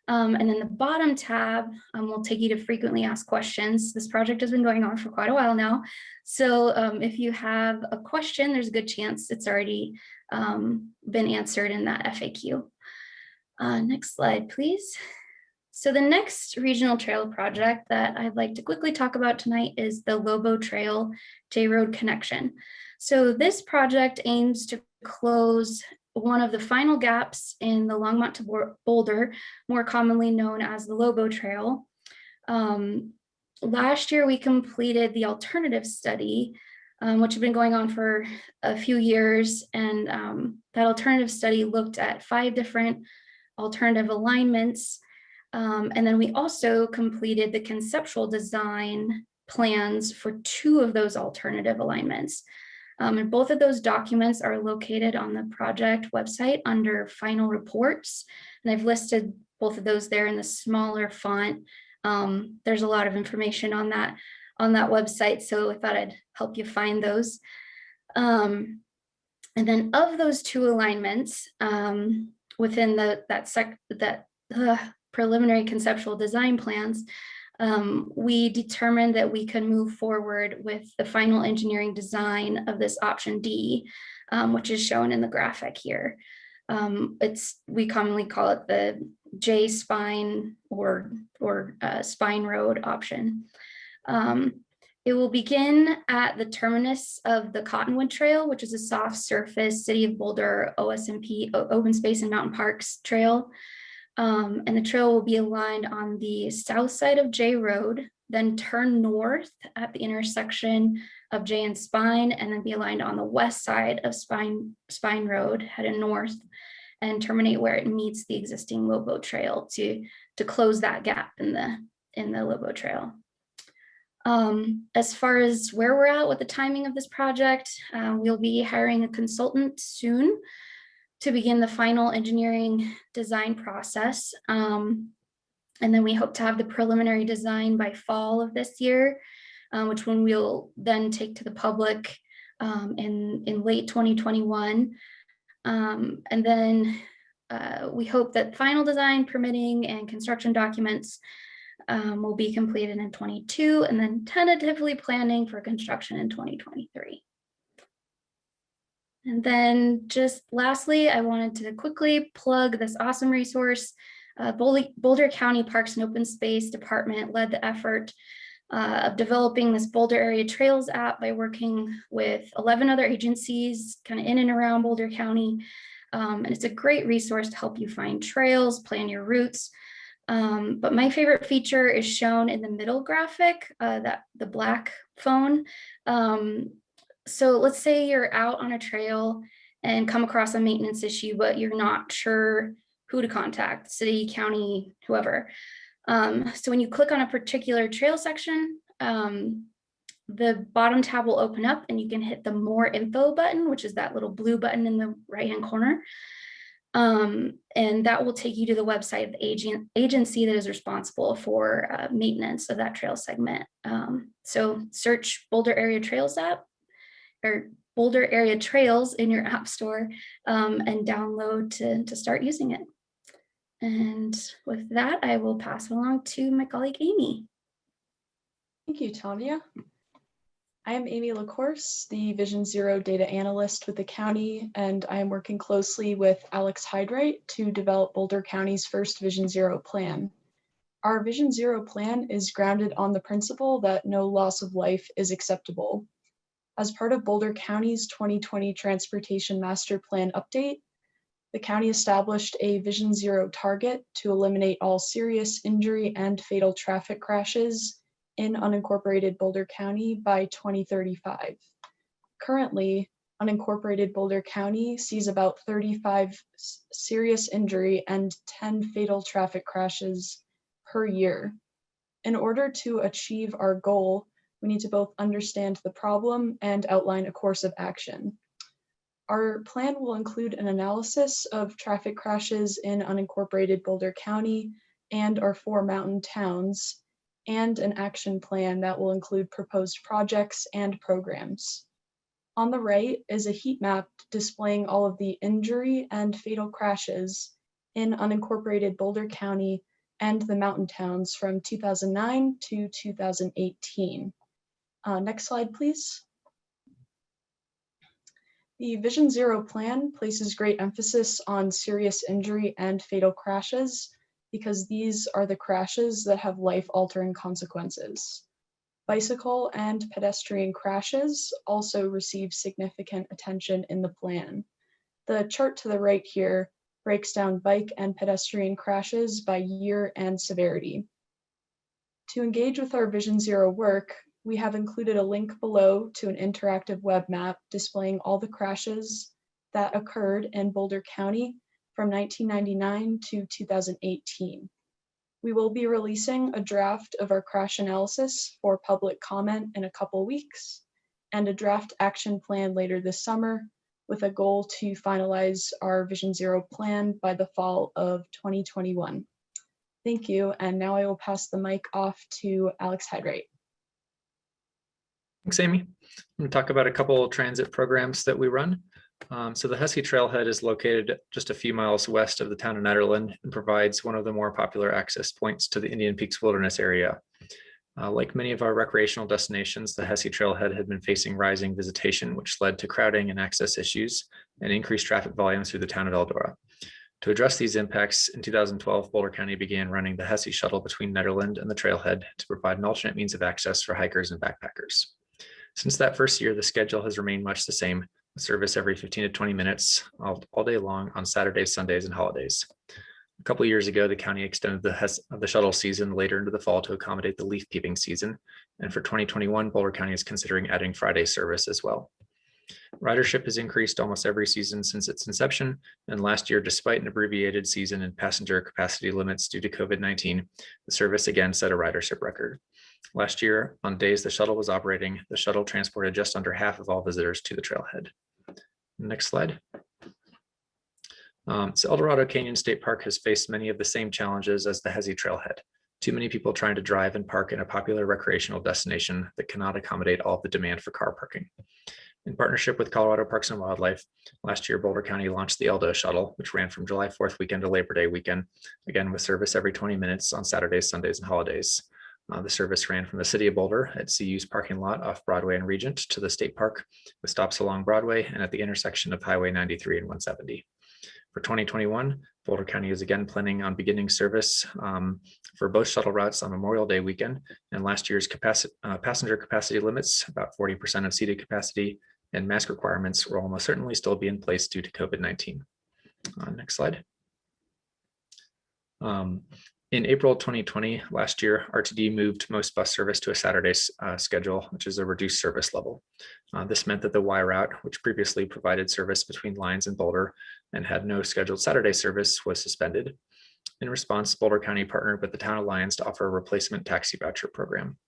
And then the bottom tab will take you to frequently asked questions. This project has been going on for quite a while now. So if you have a question, there's a good chance it's already been answered in that FAQ. Next slide, please. So the next regional trail project that I'd like to quickly talk about tonight is the Lobo Trail J-Road Connection. So this project aims to close one of the final gaps in the Longmont to Boulder, more commonly known as the Lobo Trail. Last year, we completed the alternative study, which had been going on for a few years. And that alternative study looked at 5 different alternative alignments. And then we also completed the conceptual design plans for 2 of those alternative alignments. And both of those documents are located on the project website under final reports. And I've listed both of those there in the smaller font. There's a lot of information on that website, so I thought I'd help you find those. And then of those 2 alignments within that preliminary conceptual design plans, we determined that we could move forward with the final engineering design of this option D, which is shown in the graphic here. We commonly call it the J spine or spine road option. It will begin at the terminus of the Cottonwood Trail, which is a soft surface City of Boulder OSMP, Open Space and Mountain Parks trail. And the trail will be aligned on the south side of J Road, then turn north at the intersection of J and Spine, and then be aligned on the west side of Spine Road, headed north, and terminate where it meets the existing Lobo Trail to close that gap in the Lobo Trail. As far as where we're at with the timing of this project, we'll be hiring a consultant soon to begin the final engineering design process. And then we hope to have the preliminary design by fall of this year, which one we'll then take to the public in late 2021. And then we hope that final design, permitting, and construction documents will be completed in 22, and then tentatively planning for construction in 2023. And then just lastly, I wanted to quickly plug this awesome resource. Boulder County Parks and Open Space Department led the effort of developing this Boulder Area Trails app by working with 11 other agencies kind of in and around Boulder County. And it's a great resource to help you find trails, plan your routes. But my favorite feature is shown in the middle graphic, the black phone. So let's say you're out on a trail and come across a maintenance issue, but you're not sure who to contact, city, county, whoever. So when you click on a particular trail section, the bottom tab will open up and you can hit the More Info button, which is that little blue button in the right-hand corner. And that will take you to the website of the agency that is responsible for maintenance of that trail segment. So search Boulder Area Trails app or Boulder Area Trails in your app store and download to start using it. And with that, I will pass it along to my colleague, Amy. Thank you, Tanya. I am Amy Lacourse, the Vision Zero data analyst with the county, and I am working closely with Alex Hydrate to develop Boulder County's first Vision Zero plan. Our Vision Zero plan is grounded on the principle that no loss of life is acceptable. As part of Boulder County's 2020 Transportation Master Plan update, the county established a Vision Zero target to eliminate all serious injury and fatal traffic crashes in unincorporated Boulder County by 2035. Currently, unincorporated Boulder County sees about 35 serious injury and 10 fatal traffic crashes per year. In order to achieve our goal, we need to both understand the problem and outline a course of action. Our plan will include an analysis of traffic crashes in unincorporated Boulder County and our 4 mountain towns, and an action plan that will include proposed projects and programs. On the right is a heat map displaying all of the injury and fatal crashes in unincorporated Boulder County and the mountain towns from 2009 to 2018. Next slide, please. The Vision Zero plan places great emphasis on serious injury and fatal crashes because these are the crashes that have life-altering consequences. Bicycle and pedestrian crashes also receive significant attention in the plan. The chart to the right here breaks down bike and pedestrian crashes by year and severity. To engage with our Vision Zero work, we have included a link below to an interactive web map displaying all the crashes that occurred in Boulder County from 1999 to 2018. We will be releasing a draft of our crash analysis for public comment in a couple weeks and a draft action plan later this summer with a goal to finalize our Vision Zero plan by the fall of 2021. Thank you, and now I will pass the mic off to Alex Hydrate. Thanks, Amy. I'm going to talk about a couple of transit programs that we run. So the Husky Trailhead is located just a few miles west of the town of Nederland and provides one of the more popular access points to the Indian Peaks Wilderness area. Like many of our recreational destinations, the Hesse Trailhead had been facing rising visitation, which led to crowding and access issues and increased traffic volumes through the town of Eldora. To address these impacts, in 2012, Boulder County began running the Hesse Shuttle between Nederland and the trailhead to provide an alternate means of access for hikers and backpackers. Since that first year, the schedule has remained much the same, with service every 15 to 20 minutes all day long on Saturdays, Sundays, and holidays. A couple of years ago, the county extended the shuttle season later into the fall to accommodate the leaf peeping season. And for 2021, Boulder County is considering adding Friday service as well. Ridership has increased almost every season since its inception, and last year, despite an abbreviated season and passenger capacity limits due to COVID-19, the service again set a ridership record. Last year, on days the shuttle was operating, the shuttle transported just under half of all visitors to the trailhead. Next slide. So El Dorado Canyon State Park has faced many of the same challenges as the Hesse Trailhead. Too many people trying to drive and park in a popular recreational destination that cannot accommodate all of the demand for car parking. In partnership with Colorado Parks and Wildlife, last year Boulder County launched the Aldo Shuttle, which ran from July 4th weekend to Labor Day weekend, again with service every 20 minutes on Saturdays, Sundays, and holidays. The service ran from the city of Boulder at CU's parking lot off Broadway and Regent to the state park, with stops along Broadway and at the intersection of Highway 93 and 170. For 2021, Boulder County is again planning on beginning service for both shuttle routes on Memorial Day weekend, and last year's passenger capacity limits, about 40% of seated capacity, and mask requirements will almost certainly still be in place due to COVID-19. Next slide. In April 2020, last year, RTD moved most bus service to a Saturday schedule, which is a reduced service level. This meant that the Y route, which previously provided service between lines in Boulder and had no scheduled Saturday service, was suspended. In response, Boulder County partnered with the Town of Lyons to offer a replacement taxi voucher program.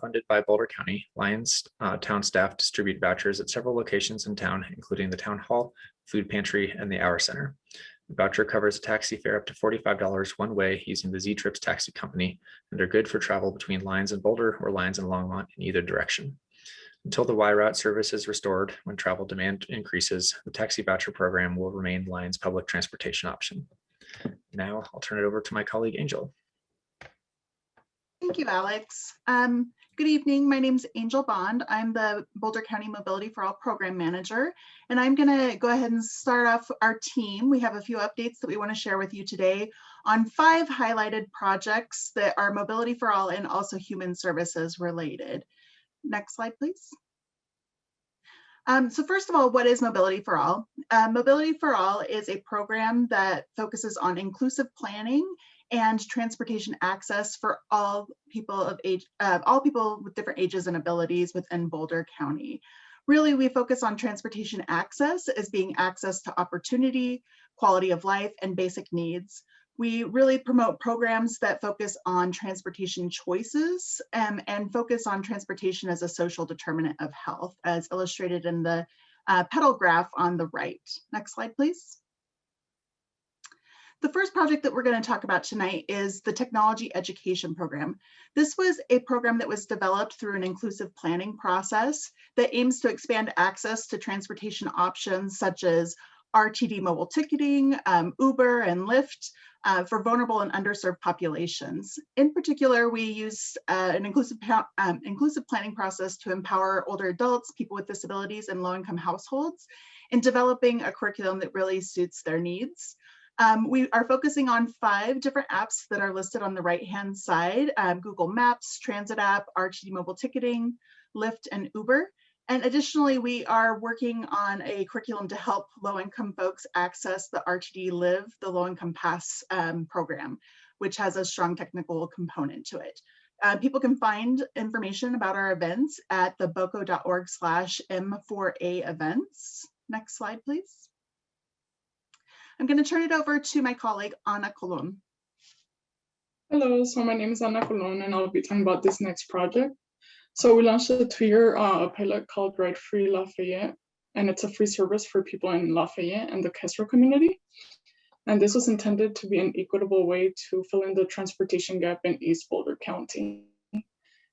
Funded by Boulder County, Lyons town staff distribute vouchers at several locations in town, including the town hall, food pantry, and the Hour Center. The voucher covers a taxi fare up to $45 one way using the Z-Trips taxi company, and are good for travel between Lyons and Boulder or Lyons and Longmont in either direction. Until the Y route service is restored, when travel demand increases, the taxi voucher program will remain Lyons' public transportation option. Now I'll turn it over to my colleague Angel. Thank you, Alex. Good evening. My name is Angel Bond. I'm the Boulder County Mobility for All Program Manager, and I'm going to go ahead and start off our team. We have a few updates that we want to share with you today on 5 highlighted projects that are Mobility for All and also human services related. Next slide, please. So first of all, what is Mobility for All? Mobility for All is a program that focuses on inclusive planning and transportation access for all people of age, all people with different ages and abilities within Boulder County. Really, we focus on transportation access as being access to opportunity, quality of life, and basic needs. We really promote programs that focus on transportation choices and focus on transportation as a social determinant of health, as illustrated in the pedal graph on the right. Next slide, please. The first project that we're going to talk about tonight is the Technology Education Program. This was a program that was developed through an inclusive planning process that aims to expand access to transportation options such as RTD mobile ticketing, Uber and Lyft for vulnerable and underserved populations. In particular, we use an inclusive planning process to empower older adults, people with disabilities, and low-income households in developing a curriculum that really suits their needs. We are focusing on 5 different apps that are listed on the right-hand side, Google Maps, Transit app, RTD mobile ticketing, Lyft, and Uber. And additionally, we are working on a curriculum to help low-income folks access the RTD Live, the low-income pass program, which has a strong technical component to it. People can find information about our events at theboco.org/M4A events. Next slide, please. I'm going to turn it over to my colleague, Ana Colon. Hello, so my name is Ana Colon, and I'll be talking about this next project. So we launched a 2-year pilot called Ride Free Lafayette, and it's a free service for people in Lafayette and the Castro community. And this was intended to be an equitable way to fill in the transportation gap in East Boulder County.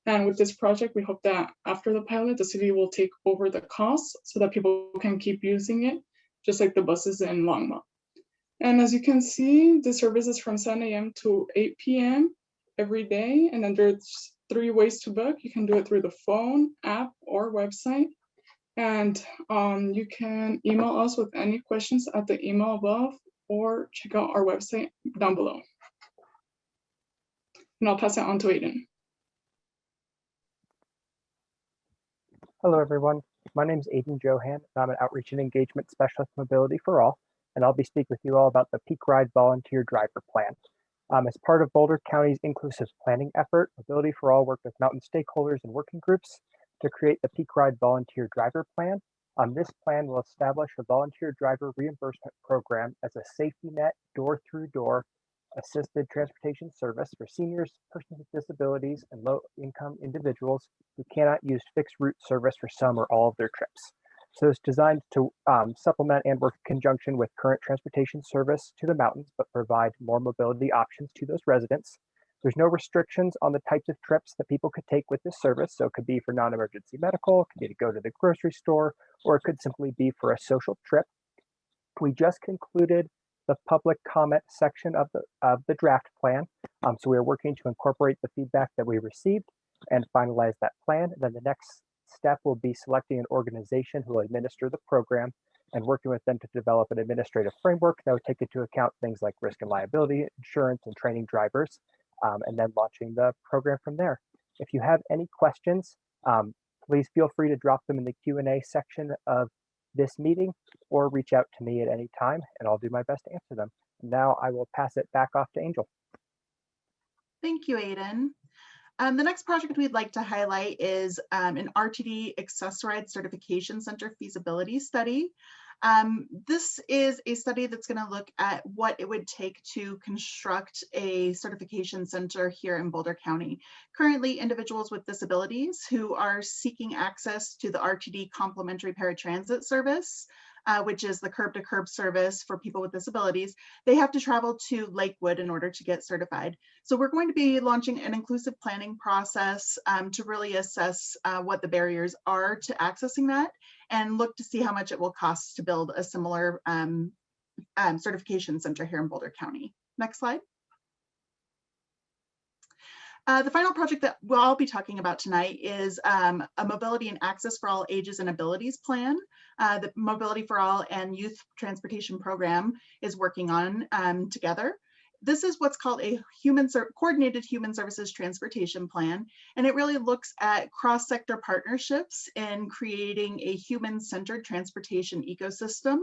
And with this project, we hope that after the pilot, the city will take over the cost so that people can keep using it, just like the buses in Longmont. And as you can see, the service is from 7 a.m. to 8 p.m. every day, and then there's 3 ways to book. You can do it through the phone, app, or website. And you can email us with any questions at the email above or check out our website down below. And I'll pass it on to Aiden. Hello, everyone. My name is Aiden Johan, and I'm an Outreach and Engagement Specialist Mobility for All, and I'll be speaking with you all about the Peak Ride Volunteer Driver Plan. As part of Boulder County's inclusive planning effort, Mobility for All worked with mountain stakeholders and working groups to create the Peak Ride Volunteer Driver Plan. This plan will establish a volunteer driver reimbursement program as a safety net, door-through-door assisted transportation service for seniors, persons with disabilities, and low-income individuals who cannot use fixed route service for some or all of their trips. So it's designed to supplement and work in conjunction with current transportation service to the mountains, but provide more mobility options to those residents. There's no restrictions on the types of trips that people could take with this service. So it could be for non-emergency medical, it could be to go to the grocery store, or it could simply be for a social trip. We just concluded the public comment section of the draft plan. So we are working to incorporate the feedback that we received and finalize that plan. And then the next step will be selecting an organization who will administer the program and working with them to develop an administrative framework that would take into account things like risk and liability insurance and training drivers, and then launching the program from there. If you have any questions, please feel free to drop them in the Q&A section of this meeting or reach out to me at any time, and I'll do my best to answer them. Now I will pass it back off to Angel. Thank you, Aiden. The next project we'd like to highlight is an RTD Accessorized Certification Center feasibility study. This is a study that's going to look at what it would take to construct a certification center here in Boulder County. Currently, individuals with disabilities who are seeking access to the RTD Complimentary Paratransit Service, which is the curb-to-curb service for people with disabilities, they have to travel to Lakewood in order to get certified. So we're going to be launching an inclusive planning process to really assess what the barriers are to accessing that and look to see how much it will cost to build a similar certification center here in Boulder County. Next slide. The final project that we'll all be talking about tonight is a Mobility and Access for All Ages and Abilities plan. The Mobility for All and Youth Transportation Program is working on together. This is what's called a coordinated human services transportation plan, and it really looks at cross-sector partnerships in creating a human-centered transportation ecosystem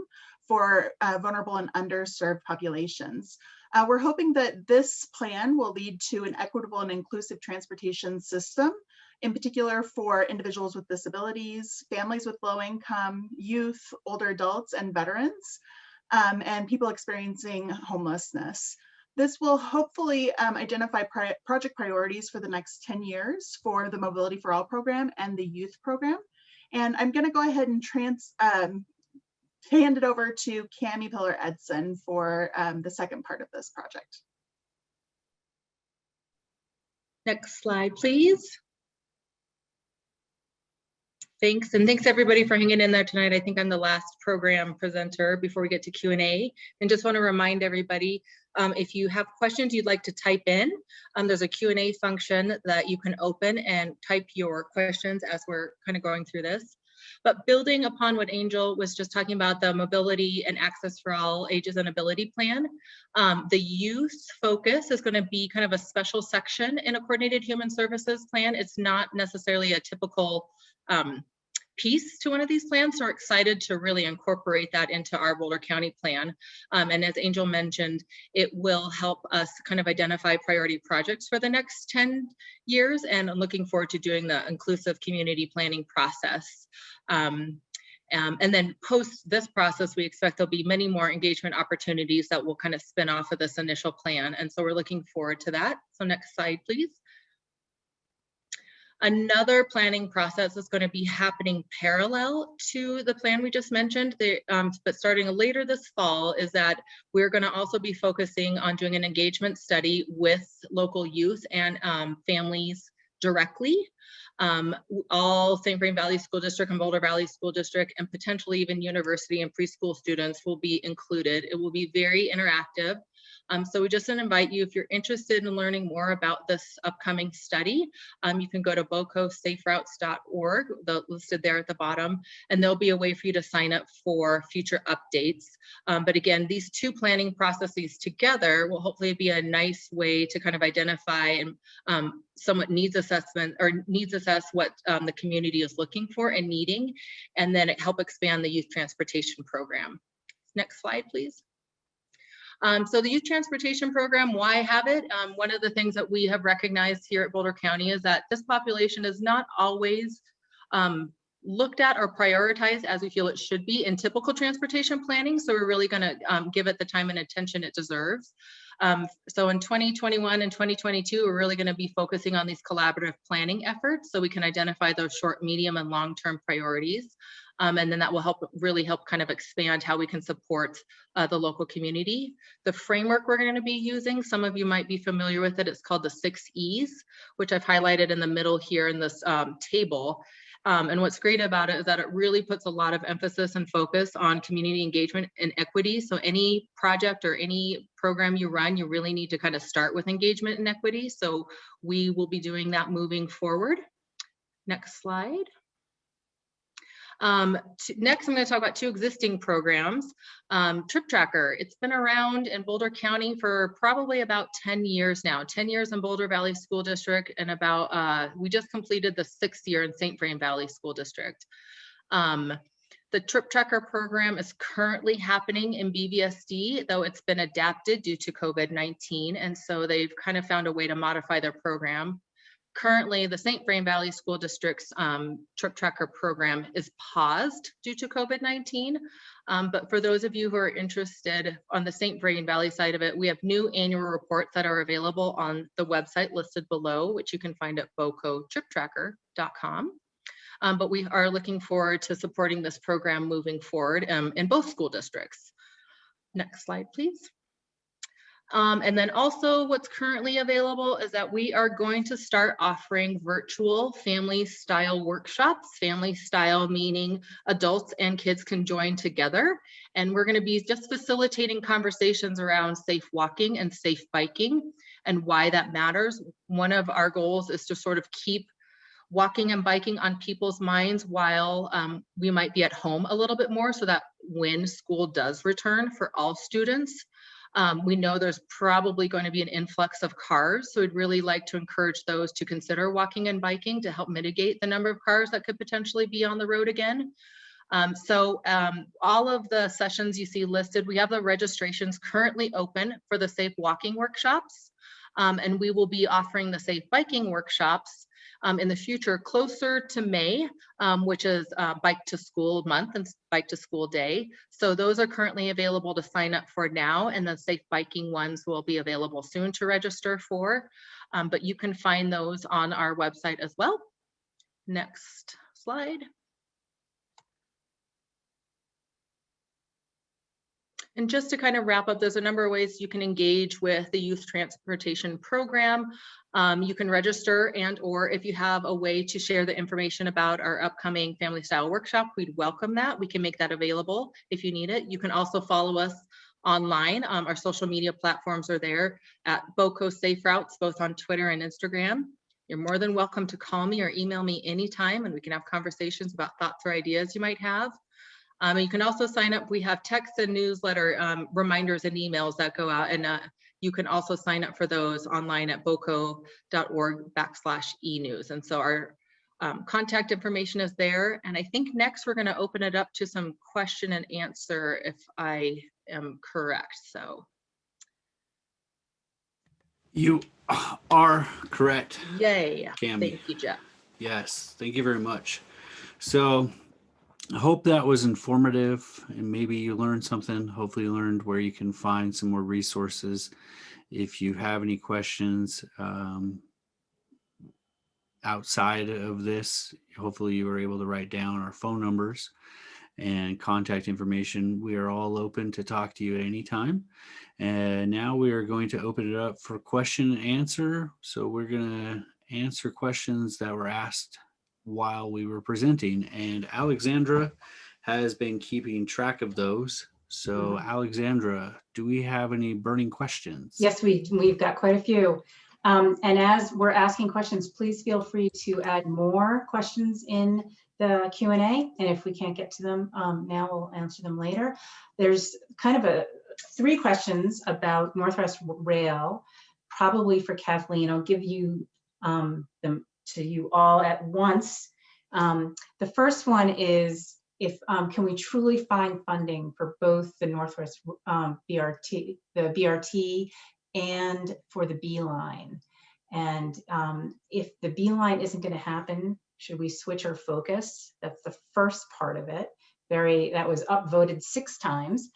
for vulnerable and underserved populations. We're hoping that this plan will lead to an equitable and inclusive transportation system, in particular for individuals with disabilities, families with low income, youth, older adults, and veterans, and people experiencing homelessness. This will hopefully identify project priorities for the next 10 years for the Mobility for All program and the youth program. And I'm going to go ahead and hand it over to Cami Pillar-Edson for the second part of this project. Next slide, please. Thanks, and thanks everybody for hanging in there tonight. I think I'm the last program presenter before we get to Q&A. And just want to remind everybody, if you have questions you'd like to type in, there's a Q&A function that you can open and type your questions as we're kind of going through this. But building upon what Angel was just talking about, the Mobility and Access for All Ages and Ability Plan, the youth focus is going to be kind of a special section in a coordinated human services plan. It's not necessarily a typical piece to one of these plans, so we're excited to really incorporate that into our Boulder County plan. And as Angel mentioned, it will help us kind of identify priority projects for the next 10 years, and I'm looking forward to doing the inclusive community planning process. And then post this process, we expect there'll be many more engagement opportunities that will kind of spin off of this initial plan. And so we're looking forward to that. So next slide, please. Another planning process is going to be happening parallel to the plan we just mentioned, but starting later this fall, is that we're going to also be focusing on doing an engagement study with local youth and families directly. All St. Vrain Valley School District and Boulder Valley School District, and potentially even university and preschool students will be included. It will be very interactive. So we just invite you, if you're interested in learning more about this upcoming study, you can go to bocosaferoutes.org, listed there at the bottom, and there'll be a way for you to sign up for future updates. But again, these two planning processes together will hopefully be a nice way to kind of identify and somewhat needs assessment, or needs assess what the community is looking for and needing, and then help expand the youth transportation program. Next slide, please. So the youth transportation program, why have it? One of the things that we have recognized here at Boulder County is that this population is not always looked at or prioritized as we feel it should be in typical transportation planning. So we're really going to give it the time and attention it deserves. So in 2021 and 2022, we're really going to be focusing on these collaborative planning efforts so we can identify those short, medium, and long-term priorities. And then that will really help kind of expand how we can support the local community. The framework we're going to be using, some of you might be familiar with it. It's called the 6 E's, which I've highlighted in the middle here in this table. And what's great about it is that it really puts a lot of emphasis and focus on community engagement and equity. So any project or any program you run, you really need to kind of start with engagement and equity. So we will be doing that moving forward. Next slide. Next, I'm going to talk about 2 existing programs. Trip Tracker, it's been around in Boulder County for probably about 10 years now, 10 years in Boulder Valley School District, and about, we just completed the 6th year in St. Vrain Valley School District. The Trip Tracker program is currently happening in BVSD, though it's been adapted due to COVID-19, and so they've kind of found a way to modify their program. Currently, the St. Vrain Valley School District's Trip Tracker program is paused due to COVID-19. But for those of you who are interested on the St. Vrain Valley side of it, we have new annual reports that are available on the website listed below, which you can find at bocotriptracker.com. But we are looking forward to supporting this program moving forward in both school districts. Next slide, please. And then also what's currently available is that we are going to start offering virtual family style workshops. Family style meaning adults and kids can join together. And we're going to be just facilitating conversations around safe walking and safe biking and why that matters. One of our goals is to sort of keep walking and biking on people's minds while we might be at home a little bit more, so that when school does return for all students, we know there's probably going to be an influx of cars, so we'd really like to encourage those to consider walking and biking to help mitigate the number of cars that could potentially be on the road again. All of the sessions you see listed, we have the registrations currently open for the safe walking workshops, and we will be offering the safe biking workshops in the future closer to May, which is Bike to School month and Bike to School Day. So those are currently available to sign up for now, and the safe biking ones will be available soon to register for, but you can find those on our website as well. Next slide. And just to kind of wrap up, there's a number of ways you can engage with the youth transportation program. You can register, and or if you have a way to share the information about our upcoming family style workshop, we'd welcome that. We can make that available if you need it. You can also follow us online. Our social media platforms are there at Boco Safe Routes, both on Twitter and Instagram. You're more than welcome to call me or email me anytime, and we can have conversations about thoughts or ideas you might have. You can also sign up. We have text and newsletter reminders and emails that go out, and you can also sign up for those online at boco.org/enews. And so our contact information is there. And I think next we're going to open it up to some question and answer, if I am correct. So You are correct. yay. Cami. Thank you, Jeff. Yes, thank you very much. So I hope that was informative, and maybe you learned something. Hopefully you learned where you can find some more resources. If you have any questions outside of this, hopefully you were able to write down our phone numbers and contact information. We are all open to talk to you at any time. And now we are going to open it up for question and answer. So we're going to answer questions that were asked while we were presenting, and Alexandra has been keeping track of those. So Alexandra, do we have any burning questions? Yes, we've got quite a few. And as we're asking questions, please feel free to add more questions in the Q&A. And if we can't get to them now, we'll answer them later. There's kind of 3 questions about Northwest Rail, probably for Kathleen. I'll give you them to you all at once. The first one is, if can we truly find funding for both the Northwest BRT, and for the B line? And if the B line isn't going to happen, should we switch our focus? That's the first part of it. That was upvoted 6 times.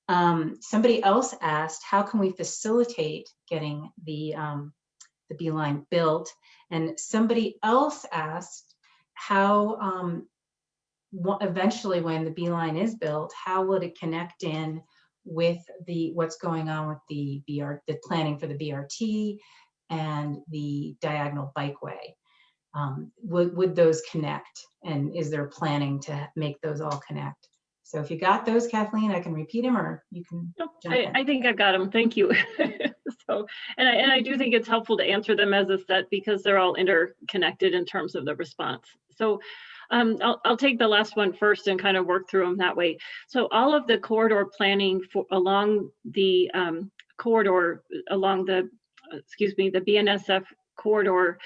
Somebody else asked, how can we facilitate getting the B line built? And somebody else asked, how eventually, when the B line is built, how would it connect in with what's going on with the planning for the BRT and the diagonal bikeway? Would those connect? And is there planning to make those all connect? So if you got those, Kathleen, I can repeat them, or you can jump in. I think I've got them. Thank you. So, and I do think it's helpful to answer them as a set because they're all interconnected in terms of the response. So I'll take the last one first and kind of work through them that way. So all of the corridor planning along the corridor, along the BNSF corridor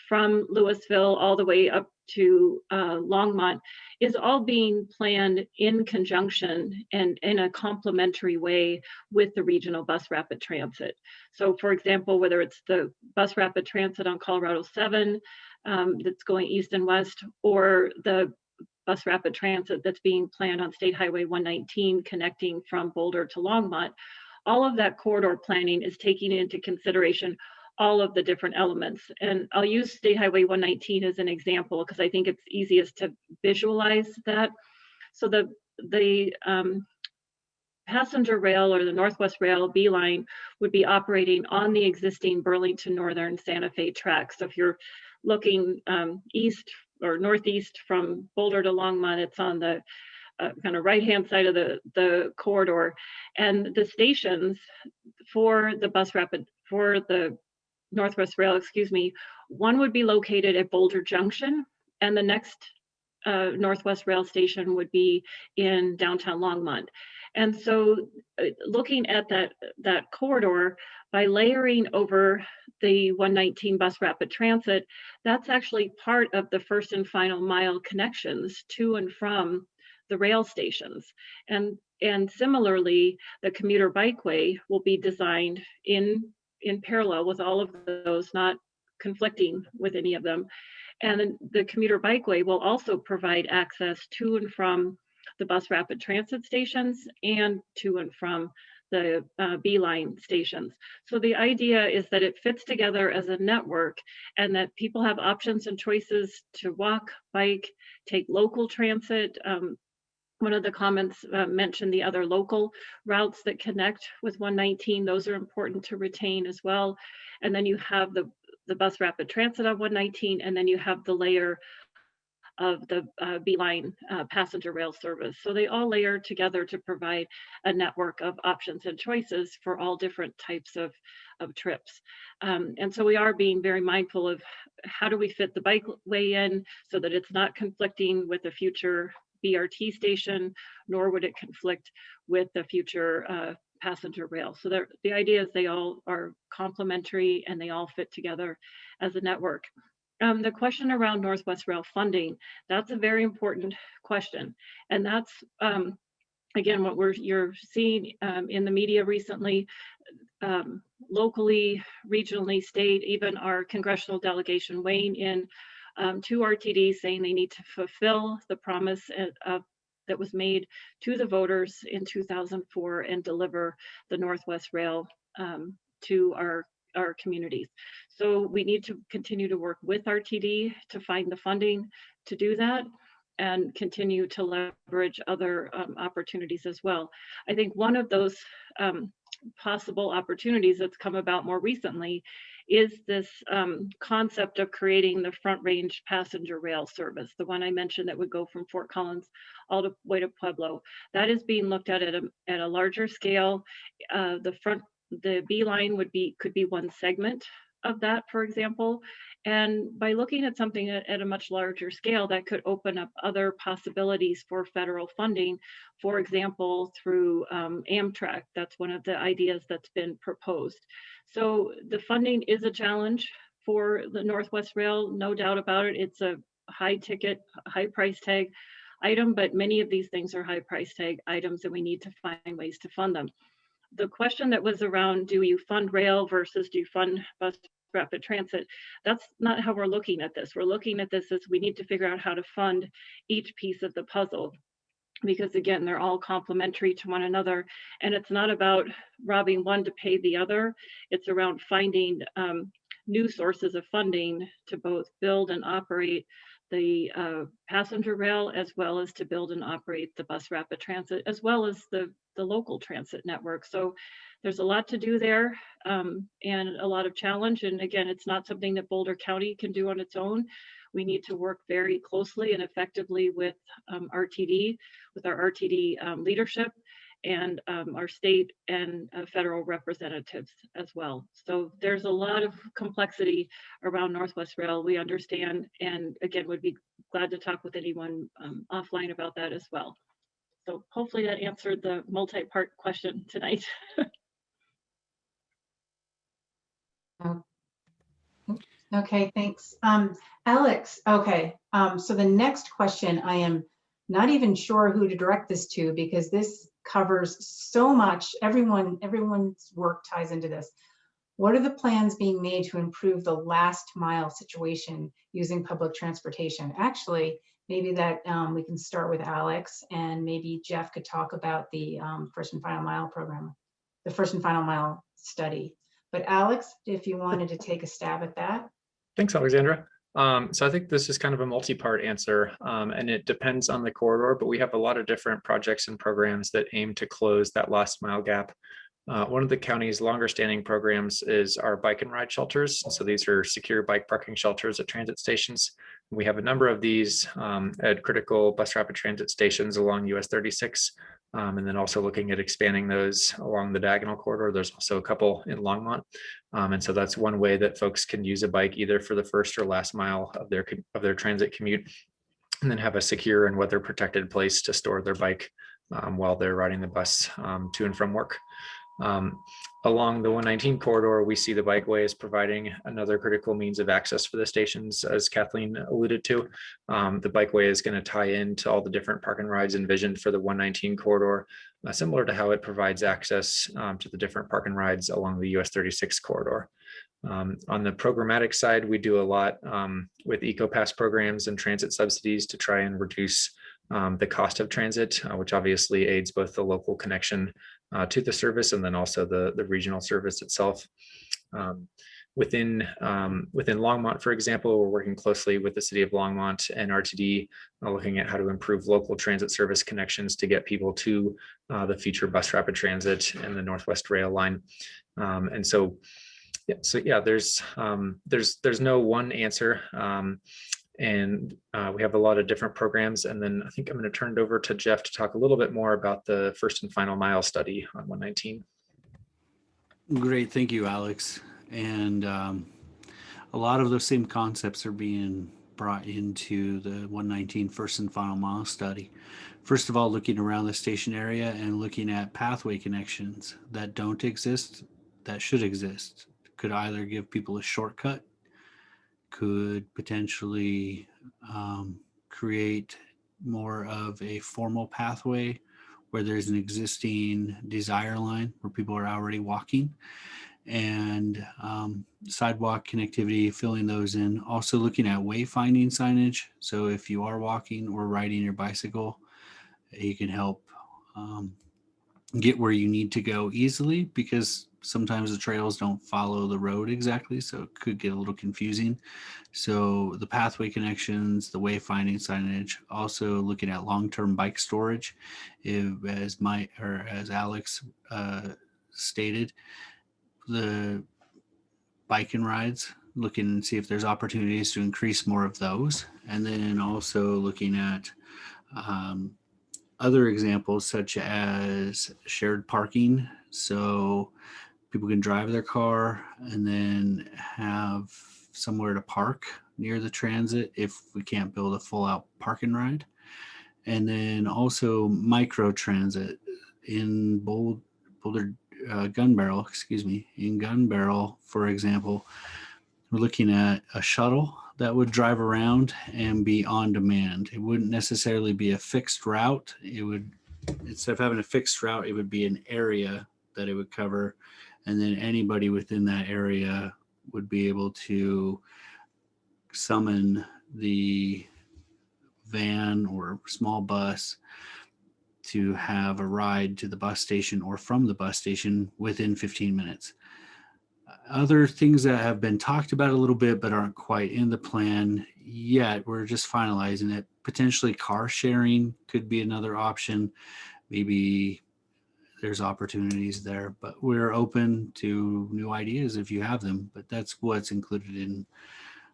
from Louisville all the way up to Longmont is all being planned in conjunction and in a complementary way with the regional bus rapid transit. So for example, whether it's the bus rapid transit on Colorado 7 that's going east and west, or the bus rapid transit that's being planned on State Highway 119 connecting from Boulder to Longmont, all of that corridor planning is taking into consideration all of the different elements. And I'll use State Highway 119 as an example because I think it's easiest to visualize that. So the passenger rail, or the Northwest Rail B line, would be operating on the existing Burlington Northern Santa Fe track. So if you're looking east or northeast from Boulder to Longmont, it's on the kind of right-hand side of the corridor. And the stations for the Northwest Rail, one would be located at Boulder Junction, and the next Northwest Rail station would be in downtown Longmont. And so looking at that corridor, by layering over the 119 bus rapid transit, that's actually part of the first and final mile connections to and from the rail stations. And similarly, the commuter bikeway will be designed in parallel with all of those, not conflicting with any of them. And the commuter bikeway will also provide access to and from the bus rapid transit stations and to and from the B-line stations. So the idea is that it fits together as a network, and that people have options and choices to walk, bike, take local transit. One of the comments mentioned the other local routes that connect with 119. Those are important to retain as well. And then you have the bus rapid transit on 119, and then you have the layer of the B-line passenger rail service. So they all layer together to provide a network of options and choices for all different types of trips. And so we are being very mindful of how do we fit the bikeway in so that it's not conflicting with the future BRT station, nor would it conflict with the future passenger rail. So the idea is they all are complementary and they all fit together as a network. The question around Northwest Rail funding, that's a very important question. And that's, again, what you're seeing in the media recently, locally, regionally, state, even our congressional delegation weighing in to RTD saying they need to fulfill the promise that was made to the voters in 2004 and deliver the Northwest Rail to our communities. So we need to continue to work with RTD to find the funding to do that. and continue to leverage other opportunities as well. I think one of those possible opportunities that's come about more recently is this concept of creating the Front Range passenger rail service, the one I mentioned that would go from Fort Collins all the way to Pueblo. That is being looked at a larger scale. The B line could be one segment of that, for example. And by looking at something at a much larger scale, that could open up other possibilities for federal funding, for example, through Amtrak. That's one of the ideas that's been proposed. So the funding is a challenge for the Northwest Rail, no doubt about it. It's a high ticket, high price tag item, but many of these things are high price tag items and we need to find ways to fund them. The question that was around, do you fund rail versus do you fund bus rapid transit? That's not how we're looking at this. We're looking at this as we need to figure out how to fund each piece of the puzzle, because again, they're all complementary to one another. And it's not about robbing one to pay the other. It's around finding new sources of funding to both build and operate the passenger rail, as well as to build and operate the bus rapid transit, as well as the local transit network. So there's a lot to do there and a lot of challenge. And again, it's not something that Boulder County can do on its own. We need to work very closely and effectively with RTD, with our RTD leadership, and our state and federal representatives as well. So there's a lot of complexity around Northwest Rail, we understand, and again, would be glad to talk with anyone offline about that as well. So hopefully that answered the multi-part question tonight. Okay, thanks. Alex, okay, so the next question, I am not even sure who to direct this to because this covers so much. Everyone's work ties into this. What are the plans being made to improve the last mile situation using public transportation? Actually, maybe that we can start with Alex, and maybe Jeff could talk about the first and final mile program, the first and final mile study. But Alex, if you wanted to take a stab at that. Thanks, Alexandra. So I think this is kind of a multi-part answer, and it depends on the corridor, but we have a lot of different projects and programs that aim to close that last mile gap. One of the county's longer standing programs is our bike and ride shelters. So these are secure bike parking shelters at transit stations. We have a number of these at critical bus rapid transit stations along US 36, and then also looking at expanding those along the diagonal corridor. There's also a couple in Longmont. And so that's one way that folks can use a bike either for the first or last mile of their transit commute, and then have a secure and weather protected place to store their bike while they're riding the bus to and from work. Along the 119 corridor, we see the bikeway as providing another critical means of access for the stations, as Kathleen alluded to. The bikeway is going to tie into all the different park and rides envisioned for the 119 corridor, similar to how it provides access to the different park and rides along the US 36 corridor. On the programmatic side, we do a lot with EcoPass programs and transit subsidies to try and reduce the cost of transit, which obviously aids both the local connection to the service and then also the regional service itself. Within Longmont, for example, we're working closely with the city of Longmont and RTD, looking at how to improve local transit service connections to get people to the future bus rapid transit and the Northwest Rail line. And so there's no one answer. And we have a lot of different programs. And then I think I'm going to turn it over to Jeff to talk a little bit more about the first and final mile study on 119. Great, thank you, Alex. And a lot of those same concepts are being brought into the 119 first and final mile study. First of all, looking around the station area and looking at pathway connections that don't exist, that should exist. Could either give people a shortcut, could potentially create more of a formal pathway where there's an existing desire line where people are already walking, and sidewalk connectivity, filling those in. Also looking at wayfinding signage. So if you are walking or riding your bicycle, you can help get where you need to go easily, because sometimes the trails don't follow the road exactly, so it could get a little confusing. So the pathway connections, the wayfinding signage, also looking at long-term bike storage, as Alex stated, the bike and rides, looking and see if there's opportunities to increase more of those, and then also looking at other examples such as shared parking. So people can drive their car and then have somewhere to park near the transit if we can't build a full out park and ride. And then also micro transit in Boulder Gun Barrel, in Gun Barrel, for example, we're looking at a shuttle that would drive around and be on demand. It wouldn't necessarily be a fixed route. It would, instead of having a fixed route, it would be an area that it would cover. And then anybody within that area would be able to summon the van or small bus to have a ride to the bus station or from the bus station within 15 minutes. Other things that have been talked about a little bit but aren't quite in the plan yet, we're just finalizing it. Potentially car sharing could be another option. Maybe there's opportunities there, but we're open to new ideas if you have them. But that's what's included in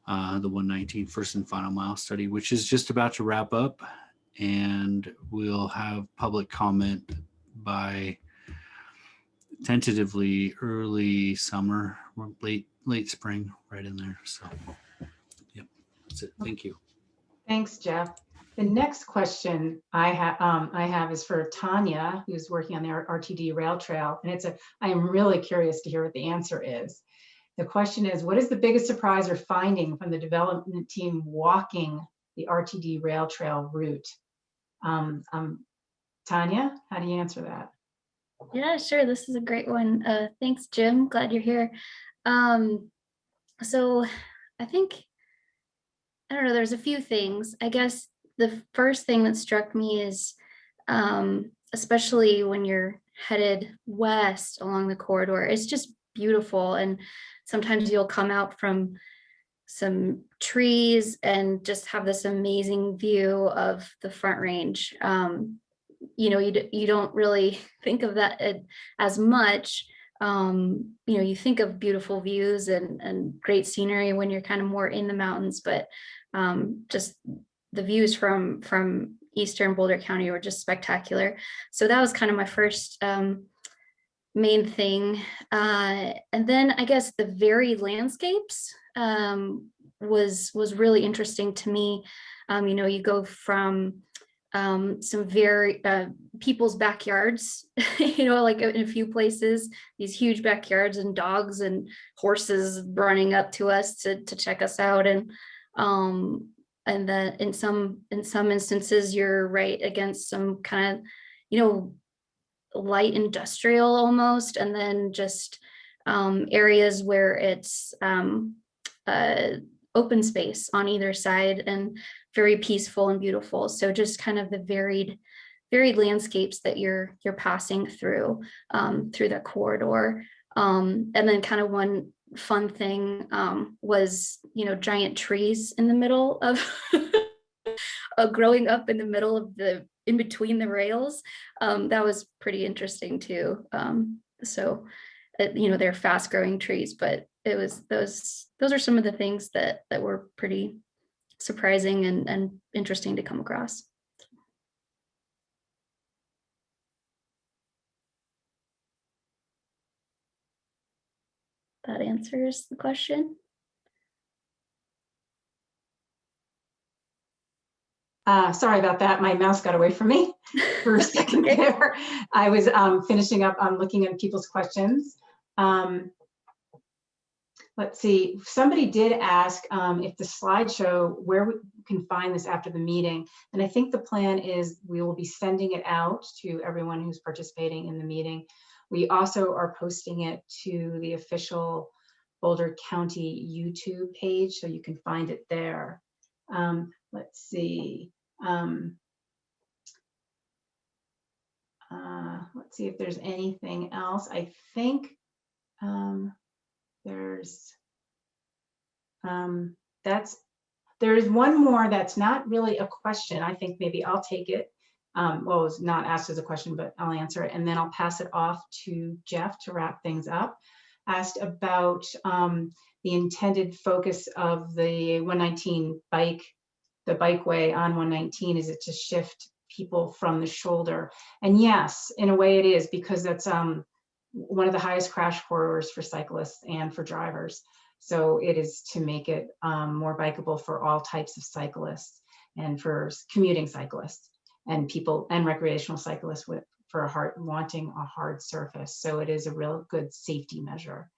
the 119 first and final mile study, which is just about to wrap up, and we'll have public comment by tentatively early summer, late spring, right in there. So, yep, that's it. Thank you. Thanks, Jeff. The next question I have is for Tanya, who's working on the RTD rail trail, and I am really curious to hear what the answer is. The question is, what is the biggest surprise or finding from the development team walking the RTD rail trail route? Tanya, how do you answer that? Yeah, sure. This is a great one. Thanks, Jim. Glad you're here. So I think, I don't know, there's a few things. I guess the first thing that struck me is, especially when you're headed west along the corridor, it's just beautiful. And sometimes you'll come out from some trees and just have this amazing view of the Front Range. You don't really think of that as much. You think of beautiful views and great scenery when you're kind of more in the mountains, but just the views from Eastern Boulder County were just spectacular. So that was kind of my first main thing. And then I guess the varied landscapes was really interesting to me. You go from some very people's backyards, like in a few places, these huge backyards and dogs and horses running up to us to check us out. And then in some instances, you're right against some kind of, light industrial almost, and then just areas where it's open space on either side and very peaceful and beautiful. So just kind of the varied landscapes that you're passing through that corridor. And then kind of one fun thing was, giant trees in the middle of growing up in the middle of in between the rails. That was pretty interesting too. So, they're fast growing trees, but it was those are some of the things that were pretty surprising and interesting to come across. That answers the question. Sorry about that. My mouse got away from me for a second there. I was finishing up looking at people's questions. Let's see. Somebody did ask if the slideshow, where we can find this after the meeting. And I think the plan is we will be sending it out to everyone who's participating in the meeting. We also are posting it to the official Boulder County YouTube page, so you can find it there. Let's see. Let's see if there's anything else. I think There's there's one more that's not really a question. I think maybe I'll take it. Well, it's not asked as a question, but I'll answer it, and then I'll pass it off to Jeff to wrap things up. Asked about the intended focus of the 119 the bikeway on 119. Is it to shift people from the shoulder? And yes, in a way it is, because that's one of the highest crash corridors for cyclists and for drivers. So it is to make it more bikeable for all types of cyclists, and for commuting cyclists and people and recreational cyclists wanting a hard surface. So it is a real good safety measure.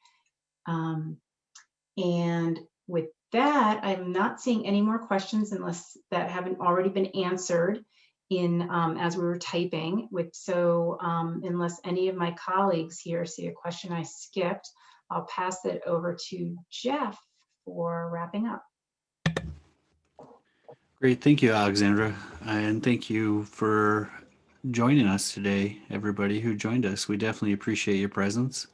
And with that, I'm not seeing any more questions unless that haven't already been answered in as we were typing. Unless any of my colleagues here see a question I skipped, I'll pass it over to Jeff for wrapping up. Great. Thank you, Alexandra. And thank you for joining us today, everybody who joined us. We definitely appreciate your presence.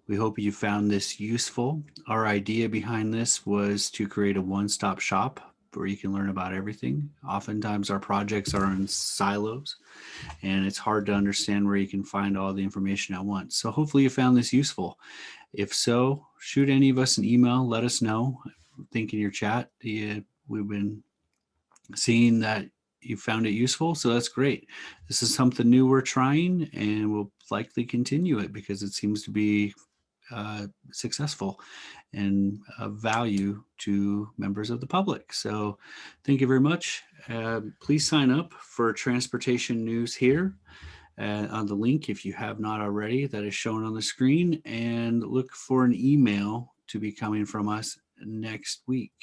We hope you found this useful. Our idea behind this was to create a one-stop shop where you can learn about everything. Oftentimes our projects are in silos, and it's hard to understand where you can find all the information at once. So hopefully you found this useful. If so, shoot any of us an email, let us know. Think in your chat. We've been seeing that you found it useful, so that's great. This is something new we're trying, and we'll likely continue it because it seems to be successful and of value to members of the public. So thank you very much. Please sign up for transportation news here on the link if you have not already, that is shown on the screen, and look for an email to be coming from us next week.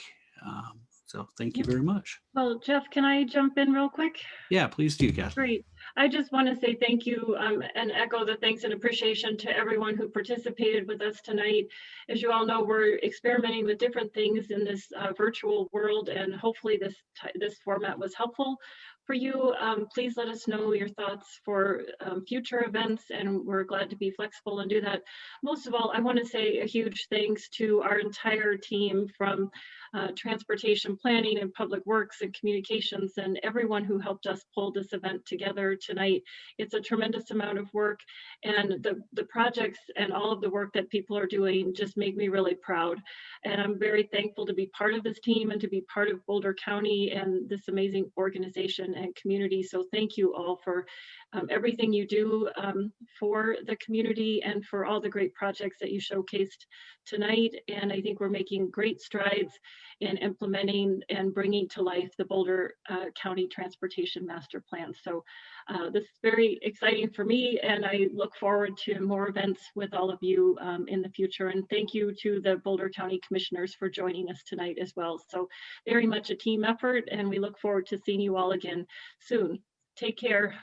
So thank you very much. Well, Jeff, can I jump in real quick? Yeah, please do, Kath. Great. I just want to say thank you and echo the thanks and appreciation to everyone who participated with us tonight. As you all know, we're experimenting with different things in this virtual world, and hopefully this format was helpful for you. Please let us know your thoughts for future events, and we're glad to be flexible and do that. Most of all, I want to say a huge thanks to our entire team from transportation planning and public works and communications, and everyone who helped us pull this event together tonight. It's a tremendous amount of work, and the projects and all of the work that people are doing just make me really proud. And I'm very thankful to be part of this team and to be part of Boulder County and this amazing organization and community. So thank you all for everything you do for the community and for all the great projects that you showcased tonight. And I think we're making great strides in implementing and bringing to life the Boulder County Transportation Master Plan. So this is very exciting for me, and I look forward to more events with all of you in the future. And thank you to the Boulder County Commissioners for joining us tonight as well. So very much a team effort, and we look forward to seeing you all again soon. Take care.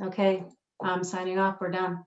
Okay, I'm signing off. We're done.